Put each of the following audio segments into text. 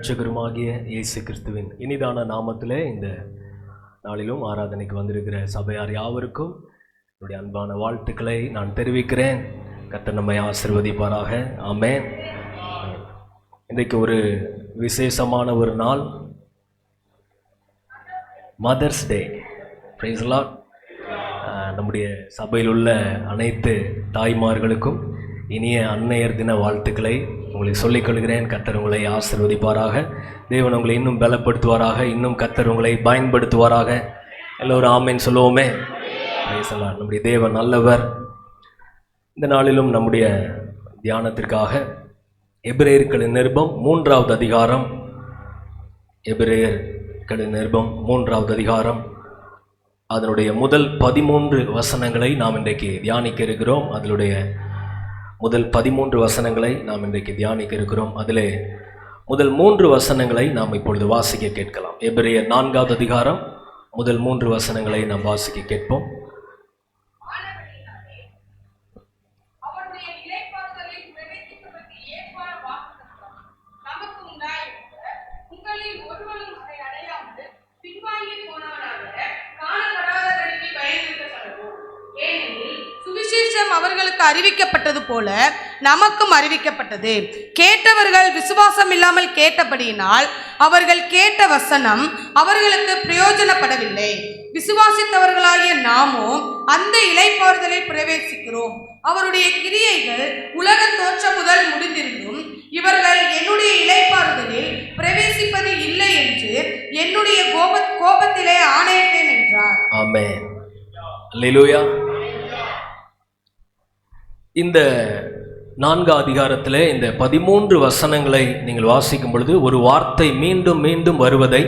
இரட்சகருமாகிய இயேசு கிறிஸ்துவின் இனிதான நாமத்திலே இந்த நாளிலும் ஆராதனைக்கு வந்திருக்கிற சபையார் யாவருக்கும் என்னுடைய அன்பான வாழ்த்துக்களை நான் தெரிவிக்கிறேன். கர்த்தர் நம்மை ஆசீர்வதிப்பாராக. ஆமென். இன்றைக்கு ஒரு விசேஷமான ஒரு நாள், mother's day. Praise the lord. நம்முடைய சபையில் உள்ள அனைத்து தாய்மார்களுக்கும் இனிய அன்னையர் தின வாழ்த்துக்களை உங்களுக்கு சொல்லிக் கொள்கிறேன். கர்த்தர் உங்களை ஆசீர்வதிப்பாராக. தேவன் உங்களை இன்னும் பலப்படுத்துவாராக. இன்னும் கர்த்தர் உங்களை பயன்படுத்துவாராக. எல்லோரும் ஆமென் சொல்லுவோமே. Price the lord. நம்முடைய தேவன் நல்லவர். இந்த நாளிலும் நம்முடைய தியானத்திற்காக எபிரேயர்களின் நிருபம் 3வது அதிகாரம், எபிரேயர்களின் நிருபம் 3வது அதிகாரம், அதனுடைய முதல் 13 வசனங்களை நாம் இன்றைக்கு தியானிக்க இருக்கிறோம். அதனுடைய முதல் 13 வசனங்களை நாம் இன்றைக்கு தியானிக்க இருக்கிறோம். அதிலே முதல் 3 வசனங்களை நாம் இப்பொழுது வாசிக்க கேட்கலாம். எபிரேயர் 4வது அதிகாரம் முதல் 3 வசனங்களை நாம் வாசிக்க கேட்போம். அவர்களுக்கு அறிவிக்கப்பட்டது போல நமக்கும் அறிவிக்கப்பட்டது. கேட்டவர்கள் விசுவாசம் இல்லாமல் கேட்டபடியினால் அவர்கள் கேட்ட வசனம் அவர்களுக்கு பிரயோஜனப்படவில்லை. விசுவாசித்தவர்களாகிய நாமோ அந்த இளைப்பாறுதலை பிரவேசிக்கிறோம். அவருடைய கிரியைகள் உலக தோற்றம் முதல் முடிந்திருந்தும் இவர்கள் என்னுடைய இளைப்பாறுதலில் பிரவேசிப்பது இல்லை என்று என்னுடைய கோபத்திலே ஆணையிட்டேன் என்றார். ஆமென். அல்லேலூயா. இந்த 4வது அதிகாரத்திலே இந்த 13 வசனங்களை நீங்கள் வாசிக்கும் பொழுது ஒரு வார்த்தை மீண்டும் மீண்டும் வருவதை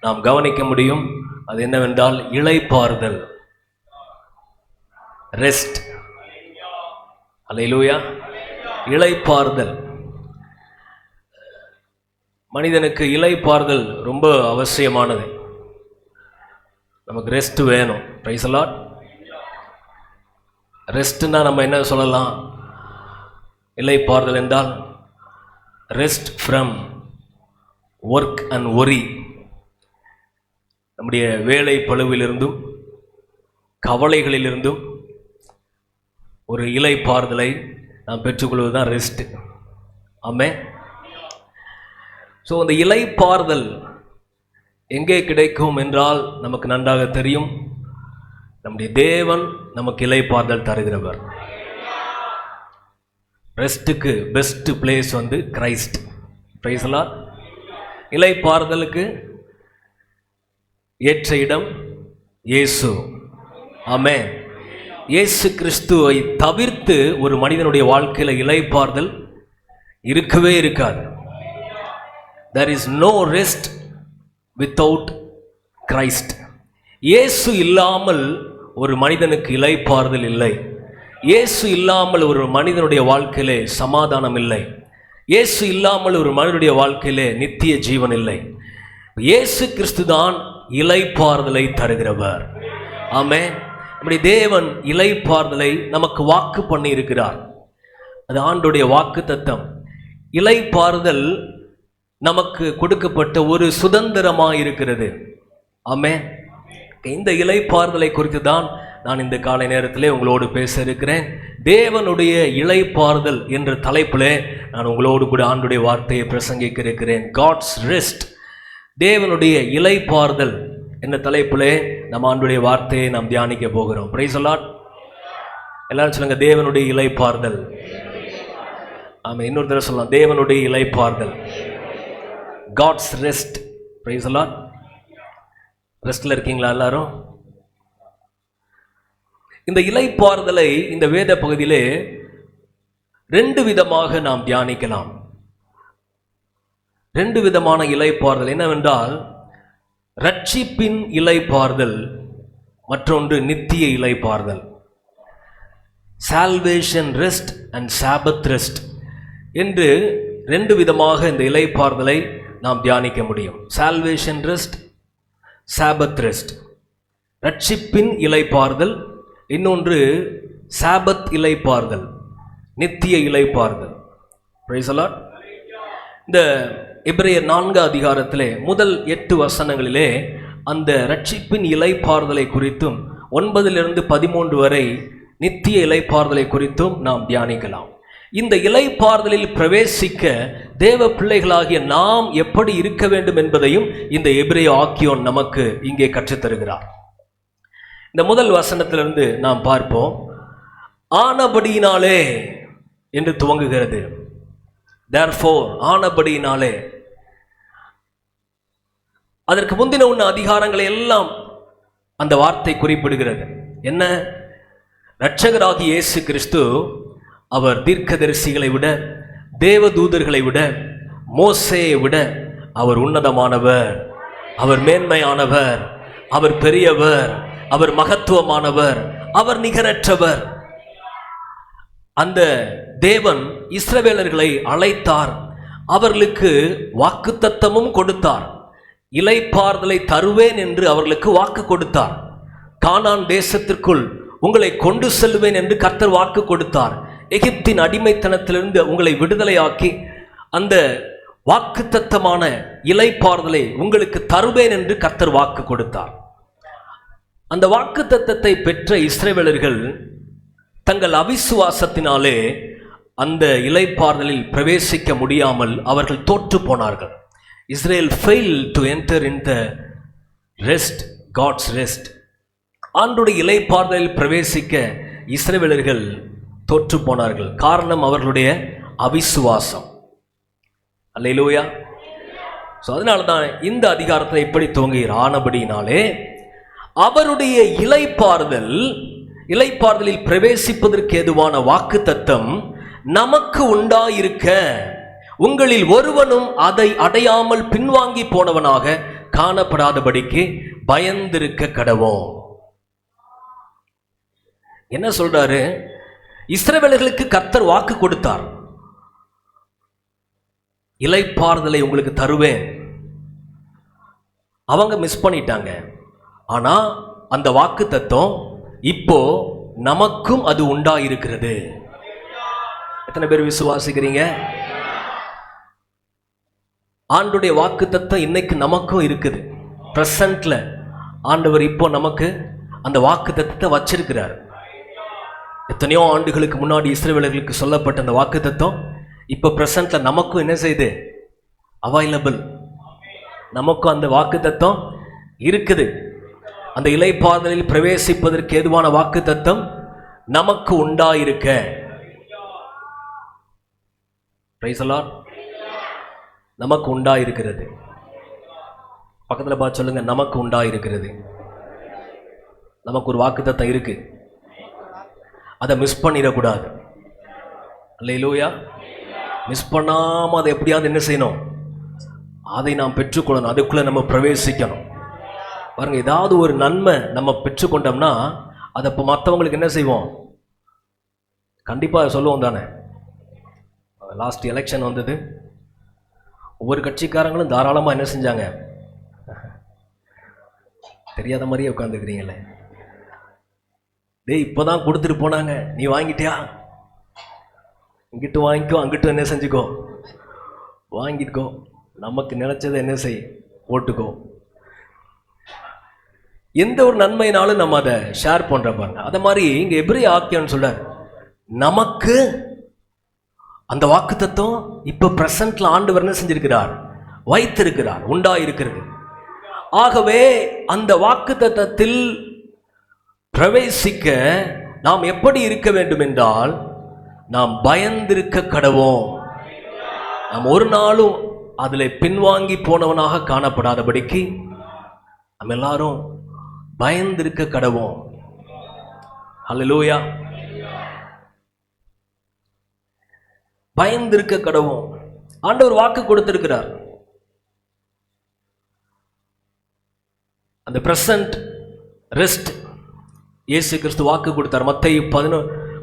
நாம் கவனிக்க முடியும். அது என்னவென்றால் இளைப்பாறுதல், ரெஸ்ட். அல்லேலூயா. இளைப்பாறுதல். மனிதனுக்கு இளைப்பாறுதல் ரொம்ப அவசியமானது. நமக்கு ரெஸ்ட் வேணும். Price the Lord. ரெஸ்ட்னா நம்ம என்ன சொல்லலாம்? இளைப்பாறுதல் என்றால் rest from work and worry. நம்முடைய வேலை பளுவிலிருந்தும் கவலைகளிலிருந்தும் ஒரு இளைப்பாறுதலை நாம் பெற்றுக்கொள்வது தான் ரெஸ்ட். ஆமென். ஸோ அந்த இளைப்பாறுதல் எங்கே கிடைக்கும் என்றால் நமக்கு நன்றாக தெரியும். நம்முடைய தேவன் நமக்கு இளைப்பாறுதல் தருகிறவர். ரெஸ்ட்டுக்கு பெஸ்ட் பிளேஸ் வந்து கிரைஸ்ட். Praise the Lord. இளைப்பாறுதலுக்கு ஏற்ற இடம் இயேசு. ஆமென். இயேசு கிறிஸ்துவை தவிர்த்து ஒரு மனிதனுடைய வாழ்க்கையில் இளைப்பாறுதல் இருக்கவே இருக்காது. There is no rest without Christ. இயேசு இல்லாமல் ஒரு மனிதனுக்கு இளைப்பாறுதல் இல்லை. இயேசு இல்லாமல் ஒரு மனிதனுடைய வாழ்க்கையிலே சமாதானம் இல்லை. இயேசு இல்லாமல் ஒரு மனிதனுடைய வாழ்க்கையிலே நித்திய ஜீவன் இல்லை. இயேசு கிறிஸ்து தான் இளைப்பாறுதலை தருகிறவர். ஆமென். நம்முடைய தேவன் இளைப்பாறுதலை நமக்கு வாக்கு பண்ணி இருக்கிறார். அது ஆண்டவருடைய வாக்குத்தத்தம். இளைப்பாறுதல் நமக்கு கொடுக்கப்பட்ட ஒரு சுதந்திரமாக இருக்கிறது. ஆமென். இந்த இளைப்பாறுதலை குறித்து தான் நான் இந்த காலை நேரத்திலே உங்களோடு பேச இருக்கிறேன். தேவனுடைய இளைப்பாறுதல் என்ற தலைப்பிலே நான் உங்களோடு கூட ஆண்டுடைய வார்த்தையை பிரசங்கிக்க இருக்கிறேன். God's rest. தேவனுடைய இளைப்பாறுதல் என்ற தலைப்பிலே நம்ம ஆண்டுடைய வார்த்தையை நாம் தியானிக்க போகிறோம். Price the Lord. எல்லாரும் சொல்லுங்க, தேவனுடைய இளைப்பாறுதல். ஆமாம். இன்னொரு தடவை சொல்லலாம், தேவனுடைய இளைப்பாறுதல். God's rest. Praise the Lord. ரெஸ்ட்ல இருக்கீங்களா எல்லாரும்? இந்த இளைப்பாறுதலை இந்த வேத பகுதியிலே 2 விதமாக நாம் தியானிக்கலாம். 2 விதமான இளைப்பாறுதல் என்னவென்றால், ரட்சிப்பின் இளைப்பாறுதல், மற்றொன்று நித்திய இளைப்பாறுதல். Salvation rest and sabbath rest என்று 2 விதமாக இந்த இளைப்பாறுதலை நாம் தியானிக்க முடியும். Salvation rest, sabbath rest. ரட்சிப்பின் இளைப்பாறுதல், இன்னொன்று சாபத் இளைப்பாறுதல், நித்திய இளைப்பாறுதல். Praise the Lord. இந்த எபிரேயர் 4 அதிகாரத்திலே முதல் 8 வசனங்களிலே அந்த ரட்சிப்பின் இளைப்பாறுதலை குறித்தும் 9 - 13 வரை நித்திய இளைப்பாறுதலை குறித்தும் நாம் தியானிக்கலாம். இந்த இளைப்பாறுதலில் பிரவேசிக்க தேவ பிள்ளைகளாகிய நாம் எப்படி இருக்க வேண்டும் என்பதையும் இந்த எபிரேய ஆக்கியோன் நமக்கு இங்கே கற்றுத்தருகிறார். இந்த முதல் வசனத்திலிருந்து நாம் பார்ப்போம். ஆனபடியினாலே என்று துவங்குகிறது. therefore, ஆனபடியினாலே. அதற்கு முந்தின அதிகாரங்களை எல்லாம் அந்த வார்த்தை குறிப்பிடுகிறது. என்ன? இரட்சகராகிய இயேசு கிறிஸ்து அவர் தீர்க்கதரிசிகளை விட, தேவதூதர்களை விட, மோசேயை விட அவர் உன்னதமானவர், அவர் மேன்மையானவர், அவர் பெரியவர், அவர் மகத்துவமானவர், அவர் நிகரற்றவர். அந்த தேவன் இஸ்ரவேலர்களை அழைத்தார், அவர்களுக்கு வாக்குத்தத்தமும் கொடுத்தார். இளைப்பாறுதலை தருவேன் என்று அவர்களுக்கு வாக்கு கொடுத்தார். கானான் தேசத்திற்குள் உங்களை கொண்டு செல்வேன் என்று கர்த்தர் வாக்கு கொடுத்தார். எகிப்தின் அடிமைத்தனத்திலிருந்து உங்களை விடுதலையாக்கி அந்த வாக்குத்தத்தமான இளைப்பாறுதலை உங்களுக்கு தருவேன் என்று கர்த்தர் வாக்கு கொடுத்தார். அந்த வாக்குத்தத்தத்தை பெற்ற இஸ்ரவேலர்கள் தங்கள் அவிசுவாசத்தினாலே அந்த இளைப்பாறுதலில் பிரவேசிக்க முடியாமல் அவர்கள் தோற்று போனார்கள். Israel failed to enter in the rest, God's rest. ஆண்டுடைய இளைப்பாறுதலில் பிரவேசிக்க இஸ்ரவேலர்கள் தோற்று போனார்கள். காரணம் அவர்களுடைய அவிசுவாசம். அல்லேலூயா. ஸோ அதனால தான் இந்த அதிகாரத்தை இப்படி துவங்குகிறார். ஆனபடியினாலே அவருடைய இளைப்பாறுதலில் பிரவேசிப்பதற்கு ஏதுவான வாக்குத்தத்தம் நமக்கு உண்டாயிருக்க உங்களில் ஒருவனும் அதை அடையாமல் பின்வாங்கி போனவனாக காணப்படாதபடிக்கு பயந்திருக்க கடவோம். என்ன சொல்றாரு? இஸ்ரவேலர்களுக்கு கர்த்தர் வாக்கு கொடுத்தார், இளைப்பாறுதலை உங்களுக்கு தருவேன். அவங்க மிஸ் பண்ணிட்டாங்க. ஆனா அந்த வாக்கு தத்துவம் இப்போ நமக்கும் அது உண்டாயிருக்கிறது. எத்தனை பேர் விசுவாசிக்கிறீங்க? ஆண்டுடைய வாக்கு தத்துவம் இன்னைக்கு நமக்கும் இருக்குது. பிரசன்ட்ல ஆண்டவர் இப்போ நமக்கு அந்த வாக்கு தத்துவத்தை வச்சிருக்கிறார். எத்தனையோ ஆண்டுகளுக்கு முன்னாடி இஸ்ரவேலர்களுக்கு சொல்லப்பட்ட அந்த வாக்கு தத்துவம் இப்போ பிரசன்ட்ல நமக்கும் என்ன செய்யுது? அவைலபிள். நமக்கும் அந்த வாக்கு தத்துவம் இருக்குது. அந்த இளைப்பாறுதலில் பிரவேசிப்பதற்கு ஏதுவான வாக்கு தத்துவம் நமக்கு உண்டாயிருக்க. Price the Lord. நமக்கு உண்டாயிருக்கிறது. பக்கத்தில் பார்த்து சொல்லுங்க, நமக்கு உண்டாயிருக்கிறது. நமக்கு ஒரு வாக்கு தத்தம் இருக்கு, அதை மிஸ் பண்ணிடக்கூடாது. அல்லேலூயா. மிஸ் பண்ணாம அதை எப்படியாவது என்ன செய்யணும்? அதை நாம் பெற்றுக்கொள்ளணும். அதுக்குள்ள நம்ம பிரவேசிக்கணும். பாருங்க, ஏதாவது ஒரு நன்மை நம்ம பெற்றுக்கொண்டோம்னா அதை இப்போ மற்றவங்களுக்கு என்ன செய்வோம்? கண்டிப்பாக சொல்லுவோம் தானே. லாஸ்ட் எலெக்ஷன் வந்தது, ஒவ்வொரு கட்சிக்காரங்களும் தாராளமாக என்ன செஞ்சாங்க? தெரியாத மாதிரியே உட்காந்துக்கிறீங்களே. டேய், இப்போதான் கொடுத்துட்டு போனாங்க, நீ வாங்கிட்டியா? இங்கிட்டு வாங்கிக்கோ, அங்கிட்டு என்ன செஞ்சுக்கோ, வாங்கிக்கோ, நமக்கு நினைச்சதை என்ன செய், போட்டுக்கோ. எந்த ஒரு நன்மையினாலும் நம்ம அதை ஷேர் பண்ற பாருங்க. அதை மாதிரி இங்க எபிரேய ஆக்கியோன் சொல்றார், நமக்கு அந்த வாக்கு தத்துவம் இப்ப பிரசன்ட்ல ஆண்டவர் என்ன செஞ்சிருக்கிறார்? வைத்திருக்கிறார், உண்டாயிருக்கிறது. ஆகவே அந்த வாக்கு தத்தத்தில் பிரவேசிக்க நாம் எப்படி இருக்க வேண்டும் என்றால், நாம் பயந்திருக்க கடவோம். நாம் ஒரு நாளும் அதில் பின்வாங்கி போனவனாக காணப்படாதபடிக்கு நம்ம எல்லாரும் பயந்திருக்க கடவோம். ஹல்லேலூயா. பயந்திருக்க கடவோம். ஆண்டவர் வாக்கு கொடுத்திருக்கிறார். அந்த பிரசன்ட் ரெஸ்ட் இயேசு கிறிஸ்து வாக்கு கொடுத்தார். மத்தேயு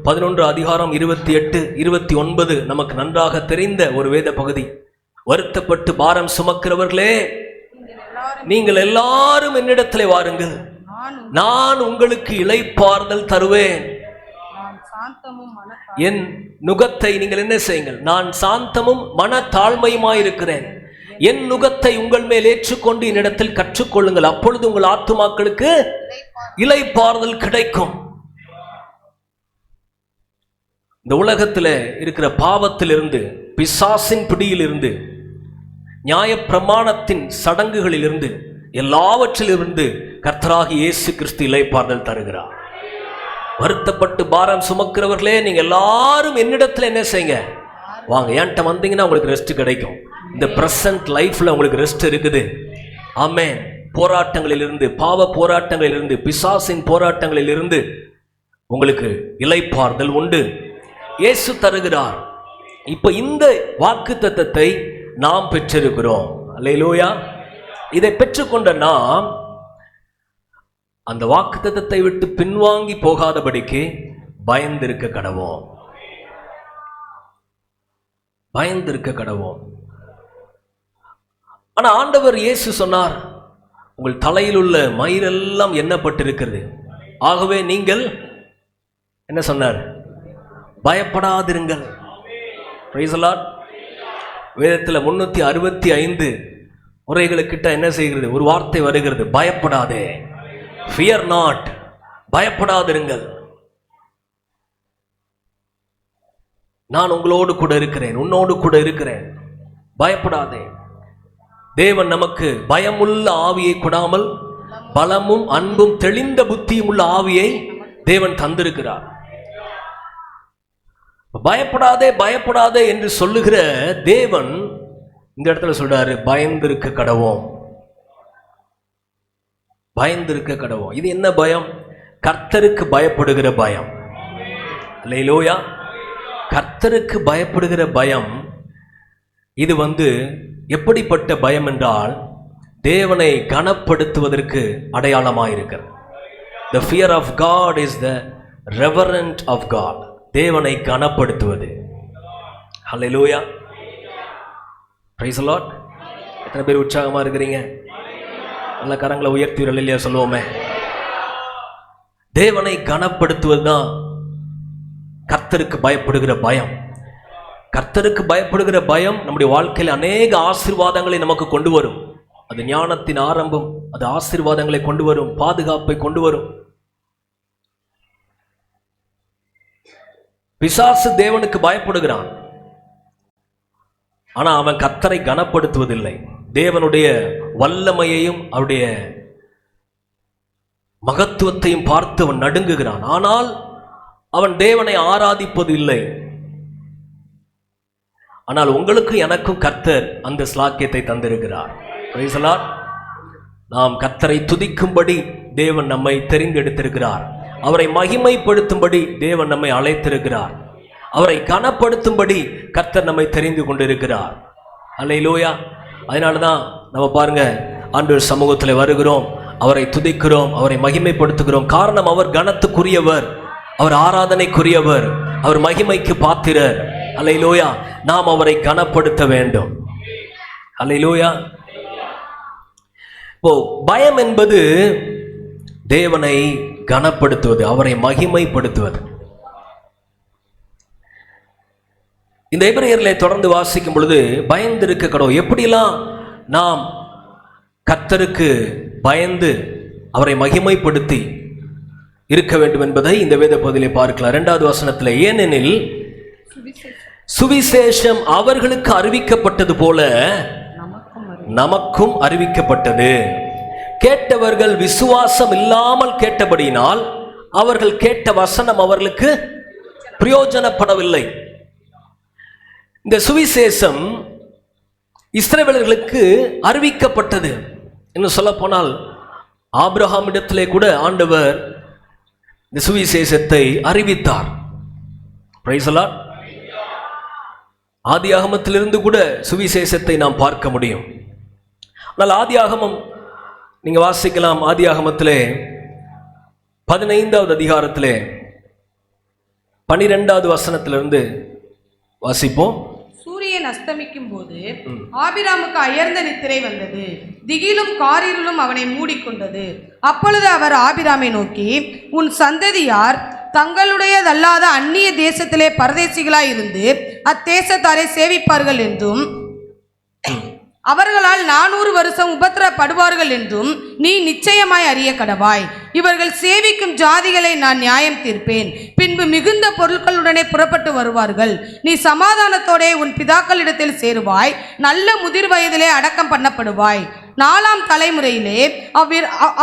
11 அதிகாரம் 28, 29 நமக்கு நன்றாக தெரிந்த ஒரு வேத பகுதி. வருத்தப்பட்டு பாரம் சுமக்கிறவர்களே, நீங்கள் எல்லாரும் என்னிடத்திலே வாருங்கள், நான் உங்களுக்கு இளைப்பாறுதல் தருவேன். என் நுகத்தை நீங்கள் என்ன செய்யுங்கள்? நான் சாந்தமும் மன தாழ்மையுமாயிருக்கிறேன். என் நுகத்தை உங்கள் மேல் ஏற்றுக்கொண்டு என்னிடத்தில் கற்றுக்கொள்ளுங்கள், அப்பொழுது உங்கள் ஆத்துமாக்களுக்கு இளைப்பாறுதல் கிடைக்கும். இந்த உலகத்தில் இருக்கிற பாவத்திலிருந்து, பிசாசின் பிடியிலிருந்து, நியாயப்பிரமாணத்தின் சடங்குகளிலிருந்து, எல்லாவற்றிலிருந்து கர்த்தராகிய இயேசு கிறிஸ்து இளைப்பாறுதல் தருகிறார். வருத்தப்பட்டு பாரம் சுமக்கிறவர்களே, நீங்க எல்லாரும் என்னிடத்துல என்ன செய்யுங்க, வாங்க, என்கிட்ட வந்தீங்கன்னா உங்களுக்கு ரெஸ்ட் கிடைக்கும். இந்த பிரசன்ட் லைஃப்ல உங்களுக்கு ரெஸ்ட் இருக்குது. ஆமென். போராட்டங்களிலிருந்து, பாவ போராட்டங்களிலிருந்து, பிசாசின் போராட்டங்களிலிருந்து உங்களுக்கு இளைப்பாறுதல் உண்டு. இயேசு தருகிறார். இப்ப இந்த வாக்குத்தத்தத்தை நாம் பெற்றிருக்கிறோம். அல்லேலூயா. இதை பெற்றுக்கொண்ட நாம் அந்த வாக்குத்தத்தத்தை விட்டு பின்வாங்கி போகாதபடிக்கு பயந்திருக்க கடவோம். பயந்திருக்க கடவோம். ஆனா ஆண்டவர் இயேசு சொன்னார், உங்கள் தலையில் உள்ள மயிரெல்லாம் எண்ணப்பட்டிருக்கிறது, ஆகவே நீங்கள் என்ன சொன்னார், பயப்படாதிருங்கள். Price the Lord. வேதத்தில் 365 முறைகளுக்கிட்ட என்ன செய்கிறது, ஒரு வார்த்தை வருகிறது, பயப்படாதே. Fear not. பயப்படாதிருங்கள், நான் உங்களோடு கூட இருக்கிறேன், உன்னோடு கூட இருக்கிறேன், பயப்படாதே. தேவன் நமக்கு பயமுள்ள ஆவியை கொடாமல் பலமும் அன்பும் தெளிந்த புத்தியும் உள்ள ஆவியை தேவன் தந்திருக்கிறார். பயப்படாதே பயப்படாதே என்று சொல்லுகிற தேவன் இந்த இடத்துல சொல்றாரு, பயந்திருக்க கடவோம். பயந்திருக்க கடவோம். இது என்ன பயம்? கர்த்தருக்கு பயப்படுகிற பயம். அல்லேலூயா. கர்த்தருக்கு பயப்படுகிற பயம். இது எப்படிப்பட்ட பயம் என்றால், தேவனை கனப்படுத்துவதற்கு அடையாளமாயிருக்கிறது. The fear of God is the reverence of God. தேவனை கனப்படுத்துவது. ஹல்லேலூயா. Praise the Lord. எத்தனை பேர் உற்சாகமா இருக்கிறீங்க? நல்ல கரங்களை உயர்த்தி இல்லையா சொல்லுவோமே. தேவனை கனப்படுத்துவது தான் கர்த்தருக்கு பயப்படுகிற பயம். கர்த்தருக்கு பயப்படுகிற பயம் நம்முடைய வாழ்க்கையில் அநேக ஆசீர்வாதங்களை நமக்கு கொண்டு வரும். அது ஞானத்தின் ஆரம்பம். அது ஆசீர்வாதங்களை கொண்டு வரும், பாதுகாப்பை கொண்டு வரும். பிசாசு தேவனுக்கு பயப்படுகிறான், ஆனா அவன் கர்த்தரை கனப்படுத்துவதில்லை. தேவனுடைய வல்லமையையும் அவருடைய மகத்துவத்தையும் பார்த்து அவன் நடுங்குகிறான், ஆனால் அவன் தேவனை ஆராதிப்பது இல்லை. ஆனால் உங்களுக்கு எனக்கும் கர்த்தர் அந்த ஸ்லாக்கியத்தை தந்திருக்கிறார். Price the Lord. நாம் கர்த்தரை துதிக்கும்படி தேவன் நம்மை தெரிந்தெடுத்திருக்கிறார். அவரை மகிமைப்படுத்தும்படி தேவன் நம்மை அழைத்திருக்கிறார். அவரை கனப்படுத்தும்படி கர்த்தர் நம்மை தெரிந்து கொண்டிருக்கிறார். அல்லேலூயா. அதனாலதான் நம்ம பாருங்க, ஆண்டவர் சமூகத்தில் வருகிறோம், அவரை துதிக்கிறோம், அவரை மகிமைப்படுத்துகிறோம். காரணம், அவர் கனத்துக்குரியவர், அவர் ஆராதனைக்குரியவர், அவர் மகிமைக்கு பாத்திரர். அல்லேலூயா. நாம் அவரை கனப்படுத்த வேண்டும். அல்லேலூயா. இப்போ பயம் என்பது தேவனை கனப்படுத்துவது, அவரை மகிமைப்படுத்துவது. இந்த எபிரேயர்களை தொடர்ந்து வாசிக்கும் பொழுது பயந்திருக்க கடவுள், எப்படிலாம் நாம் கர்த்தருக்கு பயந்து அவரை மகிமைப்படுத்தி இருக்க வேண்டும் என்பதை இந்த வேத பகுதியிலே பார்க்கலாம். 2வது வசனத்தில், ஏனெனில் சுவிசேஷம் அவர்களுக்கு அறிவிக்கப்பட்டது போல நமக்கும் அறிவிக்கப்பட்டது. கேட்டவர்கள் விசுவாசம் இல்லாமல் கேட்டபடியினால் அவர்கள் கேட்ட வசனம் அவர்களுக்கு பிரயோஜனப்படவில்லை. இந்த சுவிசேஷம் இஸ்ரவேலர்களுக்கு அறிவிக்கப்பட்டது. இன்னும் சொல்ல போனால் ஆபிரகாமிடத்திலே கூட ஆண்டவர் இந்த சுவிசேஷத்தை அறிவித்தார். Price the Lord. ஆதியாகமத்திலிருந்து கூட சுவிசேஷத்தை நாம் பார்க்க முடியும். ஆனால் ஆதியாகமம் நீங்க வாசிக்கலாம். ஆதியாகமத்திலே 15வது அதிகாரத்திலே 12வது வசனத்திலிருந்து வாசிப்போம். சூரியன் அஸ்தமிக்கும் போது ஆபிராமுக்கு அயர்ந்த நித்திரை வந்தது, திகிலும் காரிருளும் அவனை மூடிக்கொண்டது. அப்பொழுது அவர் ஆபிராமை நோக்கி, உன் சந்ததியார் தங்களுடையதல்லாத அந்நிய தேசத்திலே பரதேசிகளாய் இருந்து அத்தேசத்தாரை சேவிப்பார்கள் என்றும் அவர்களால் 400 வருஷம் உபத்திரப்படுவார்கள் என்றும் நீ நிச்சயமாய் அறிய கடவாய். இவர்கள் சேவிக்கும் ஜாதிகளை நான் நியாயம் தீர்ப்பேன். பின்பு மிகுந்த பொருட்களுடனே புறப்பட்டு வருவார்கள். நீ சமாதானத்தோடே உன் பிதாக்களிடத்தில் சேருவாய். நல்ல முதிர் வயதிலே அடக்கம் பண்ணப்படுவாய். 4ஆம் தலைமுறையிலே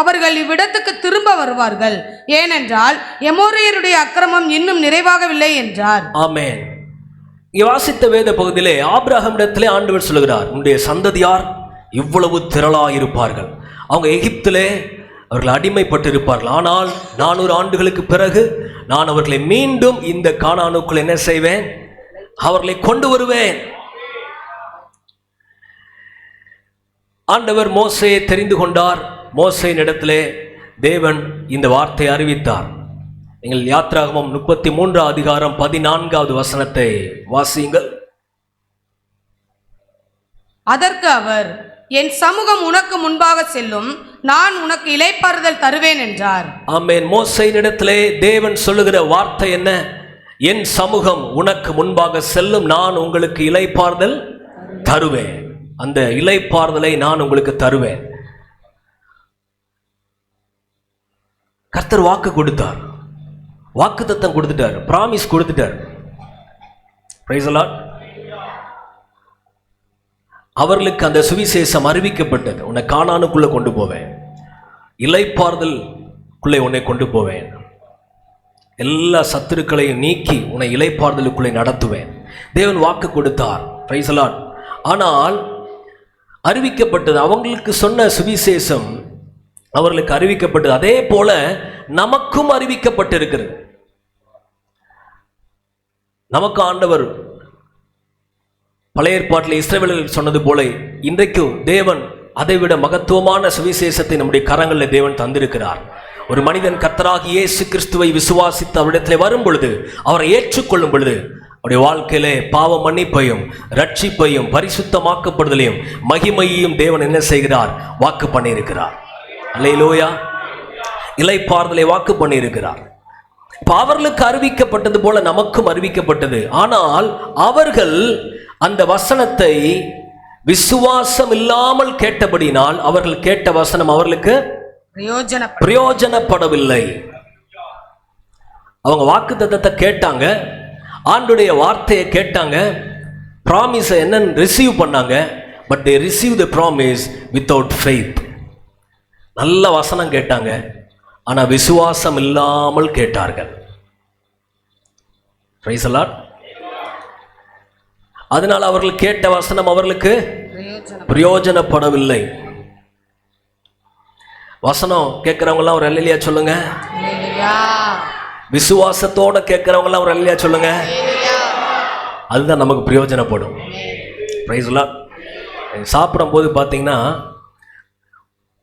அவர்கள் இவ்விடத்துக்கு திரும்ப வருவார்கள். ஏனென்றால் எமோரியருடைய அக்கிரமம் இன்னும் நிறைவாகவில்லை என்றார். ஆமென். வாசித்த வேத பகுதியிலே ஆபிரகாமிடத்திலே ஆண்டவர் சொல்கிறார், உன்னுடைய சந்ததியார் இவ்வளவு திரளாயிருப்பார்கள். அவங்க எகிப்திலே அவர்கள் அடிமைப்பட்டு இருப்பார்கள். ஆனால் 400 ஆண்டுகளுக்கு பிறகு நான் அவர்களை மீண்டும் இந்த கானானுக்குள் என்ன செய்வேன்? அவர்களை கொண்டு வருவேன். ஆண்டவர் மோசேயை தெரிந்து கொண்டார். மோசேயின் இடத்திலே தேவன் இந்த வார்த்தையை அறிவித்தார். நீங்கள் யாத்ராகமம் 33 அதிகாரம் 14வது வசனத்தை வாசியுங்கள். அதற்கு அவர், என் சமூகம் உனக்கு முன்பாக செல்லும், நான் உனக்கு இளைப்பாறுதல் தருவேன் என்றார். ஆமென். மோசேயின் இடத்திலே தேவன் சொல்லுகிற வார்த்தை என்ன? என் சமூகம் உனக்கு முன்பாக செல்லும், நான் உங்களுக்கு இளைப்பாறுதல் தருவேன். அந்த இளைப்பாறுதலை நான் உங்களுக்கு தருவேன். கர்த்தர் வாக்கு கொடுத்தார், வாக்குத்தத்தம் கொடுத்துட்டார், பிராமிஸ் கொடுத்துட்டார். Price the Lord. அவர்களுக்கு அந்த சுவிசேஷம் அறிவிக்கப்பட்டது. உன்னை கானானுக்குள்ள கொண்டு போவேன், இளைப்பாறுதலுக்குள்ளே உன்னை கொண்டு போவேன், எல்லா சத்துருக்களையும் நீக்கி உன்னை இளைப்பாறுதலுக்குள்ளே நடத்துவேன். தேவன் வாக்கு கொடுத்தார். Price the Lord. ஆனால் அறிவிக்கப்பட்டது, அவங்களுக்கு சொன்ன சுவிசேஷம் அவர்களுக்கு அறிவிக்கப்பட்டது. அதே போல நமக்கும் அறிவிக்கப்பட்டிருக்கிறது. நமக்கு ஆண்டவர் பழைய ஏற்பாட்டில் இஸ்ரவேலர்கள் சொன்னது போல இன்றைக்கும் தேவன் அதைவிட மகத்துவமான சுவிசேஷத்தை நம்முடைய கரங்களில் தேவன் தந்திருக்கிறார். ஒரு மனிதன் கர்த்தராகிய இயேசு கிறிஸ்துவை விசுவாசித்து அவரிடத்தில் வரும் பொழுது, அவரை ஏற்றுக்கொள்ளும் பொழுது, அவருடைய வாழ்க்கையிலே பாவ மன்னிப்பையும் ரட்சிப்பையும் பரிசுத்தமாக்கப்படுதலையும் மகிமையையும் தேவன் என்ன செய்கிறார்? வாக்கு பண்ணியிருக்கிறார். அல்லேலூயா. இளைப்பாறுதலை வாக்கு பண்ணியிருக்கிறார். அவர்களுக்கு அறிவிக்கப்பட்டது போல நமக்கும் அறிவிக்கப்பட்டது. ஆனால் அவர்கள் அந்த வசனத்தை விசுவாசம் இல்லாமல் கேட்டபடினால் அவர்கள் கேட்ட வசனம் அவர்களுக்கு பிரயோஜனப்படவில்லை. அவங்க வாக்குத்தத்தத்தை கேட்டாங்க, ஆண்டுடைய வார்த்தையை கேட்டாங்க, ப்ராமிஸை என்னன்னு ரிசீவ் பண்ணாங்க. But they received the promise without faith. நல்ல வசனம் கேட்டாங்க, ஆனா விசுவாசம் இல்லாமல் கேட்டார்கள். Price the Lord. அதனால் அவர்கள் கேட்ட வசனம் அவர்களுக்கு பிரயோஜனப்படவில்லை. வசனம் கேட்கிறவங்க எல்லாம் ஒரு அல்லேலூயா சொல்லுங்க. விசுவாசத்தோட கேட்கிறவங்க எல்லாம் ஒரு அல்லேலூயா சொல்லுங்க. அதுதான் நமக்கு பிரயோஜனப்படும். Price the Lord. சாப்பிடும் போது பார்த்தீங்கன்னா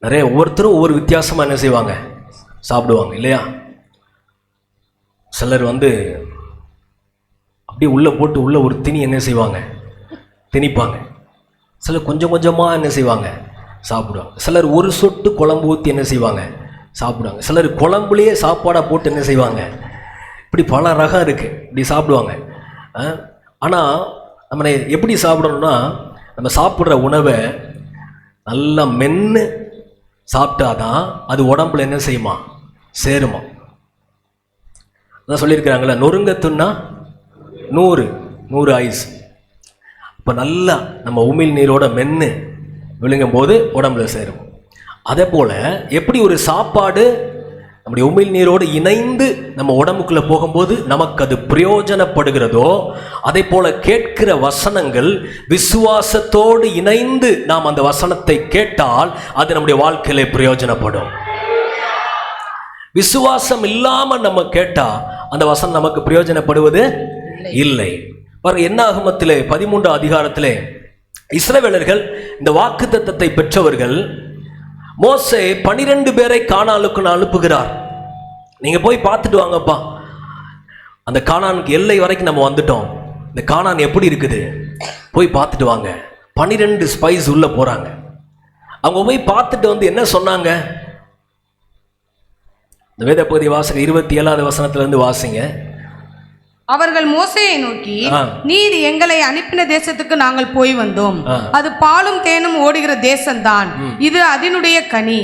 நிறைய ஒவ்வொருத்தரும் ஒவ்வொரு வித்தியாசமாக என்ன செய்வாங்க? சாப்பிடுவாங்க இல்லையா? சிலர் அப்படியே உள்ளே போட்டு உள்ள ஒரு திணி என்ன செய்வாங்க? திணிப்பாங்க. சிலர் கொஞ்சம் கொஞ்சமாக என்ன செய்வாங்க? சாப்பிடுவாங்க. சிலர் ஒரு சொட்டு குழம்பு ஊற்றி என்ன செய்வாங்க? சாப்பிடுவாங்க. சிலர் குழம்புலேயே சாப்பாடாக போட்டு என்ன செய்வாங்க? இப்படி பல ரகம் இருக்குது, இப்படி சாப்பிடுவாங்க. ஆனால் நம்ம எப்படி சாப்பிடணும்னா, நம்ம சாப்பிட்ற உணவை நல்லா மென்று சாப்பிட்டாதான் அது உடம்புல என்ன செய்யுமா? சேருமா. அதான் சொல்லியிருக்கிறாங்களே, நொறுங்கத்துன்னா 100 ஐஸ். இப்போ நல்லா நம்ம உமிழ் நீரோட மென்று விழுங்கும் போது உடம்புல சேரும். அதே போல் எப்படி ஒரு சாப்பாடு நம்முடைய உமிழ் நீரோடு இணைந்து நம்ம உடம்புக்குள்ளே போகும்போது நமக்கு அது பிரயோஜனப்படுகிறதோ, அதே போல கேட்கிற வசனங்கள் விசுவாசத்தோடு இணைந்து நாம் அந்த வசனத்தை கேட்டால் அது நம்முடைய வாழ்க்கையிலே பிரயோஜனப்படும். விசுவாசம் இல்லாம நம்ம கேட்டா அந்த வசனம் நமக்கு பிரயோஜனப்படுவது இல்லை. என்னாகமத்திலே 13 அதிகாரத்திலே இஸ்ரவேலர்கள் இந்த வாக்குத்தத்தத்தை பெற்றவர்கள், மோசே 12 பேரை கானானுக்கு அனுப்புகிறார். நீங்க போய் பார்த்துட்டு வாங்கப்பா, அந்த கானானுக்கு எல்லை வரைக்கும் நம்ம வந்துட்டோம், இந்த கானான் எப்படி இருக்குது போய் பார்த்துட்டு வாங்க. 12 ஸ்பைஸ் உள்ள போறாங்க. அவங்க போய் பார்த்துட்டு வந்து என்ன சொன்னாங்க? இந்த வேத பகுதி வாசக 27வது வசனத்துல இருந்து வாசிங்க. அவர்கள் மோசேயை நோக்கி, நீர் எங்களை அனுப்பின தேசத்துக்கு நாங்கள் போய் வந்தோம். அது பாலும் தேனும் ஓடுகிற தேசம்தான், இது அதனுடைய கனி.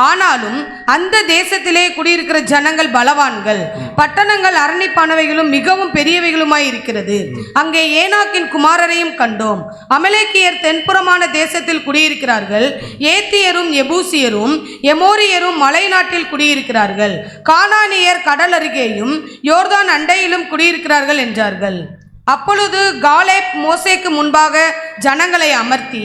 ஆனாலும் அந்த தேசத்திலே குடியிருக்கிற ஜனங்கள் பலவான்கள், பட்டணங்கள் அரணிப்பானவைகளும் மிகவும் பெரியவைகளுமாய் இருக்கிறது. அங்கே ஏனாக்கின் குமாரரையும் கண்டோம். அமலேக்கியர் தென்புறமான தேசத்தில் குடியிருக்கிறார்கள். ஏத்தியரும் எபூசியரும் எமோரியரும் மலை நாட்டில் குடியிருக்கிறார்கள். கானானியர் கடல் அருகேயும் யோர்தான் அண்டையிலும் குடியிருக்கிறார்கள் என்றார்கள். அப்பொழுது காலேப் மோசேக்கு முன்பாக ஜனங்களை அமர்த்தி,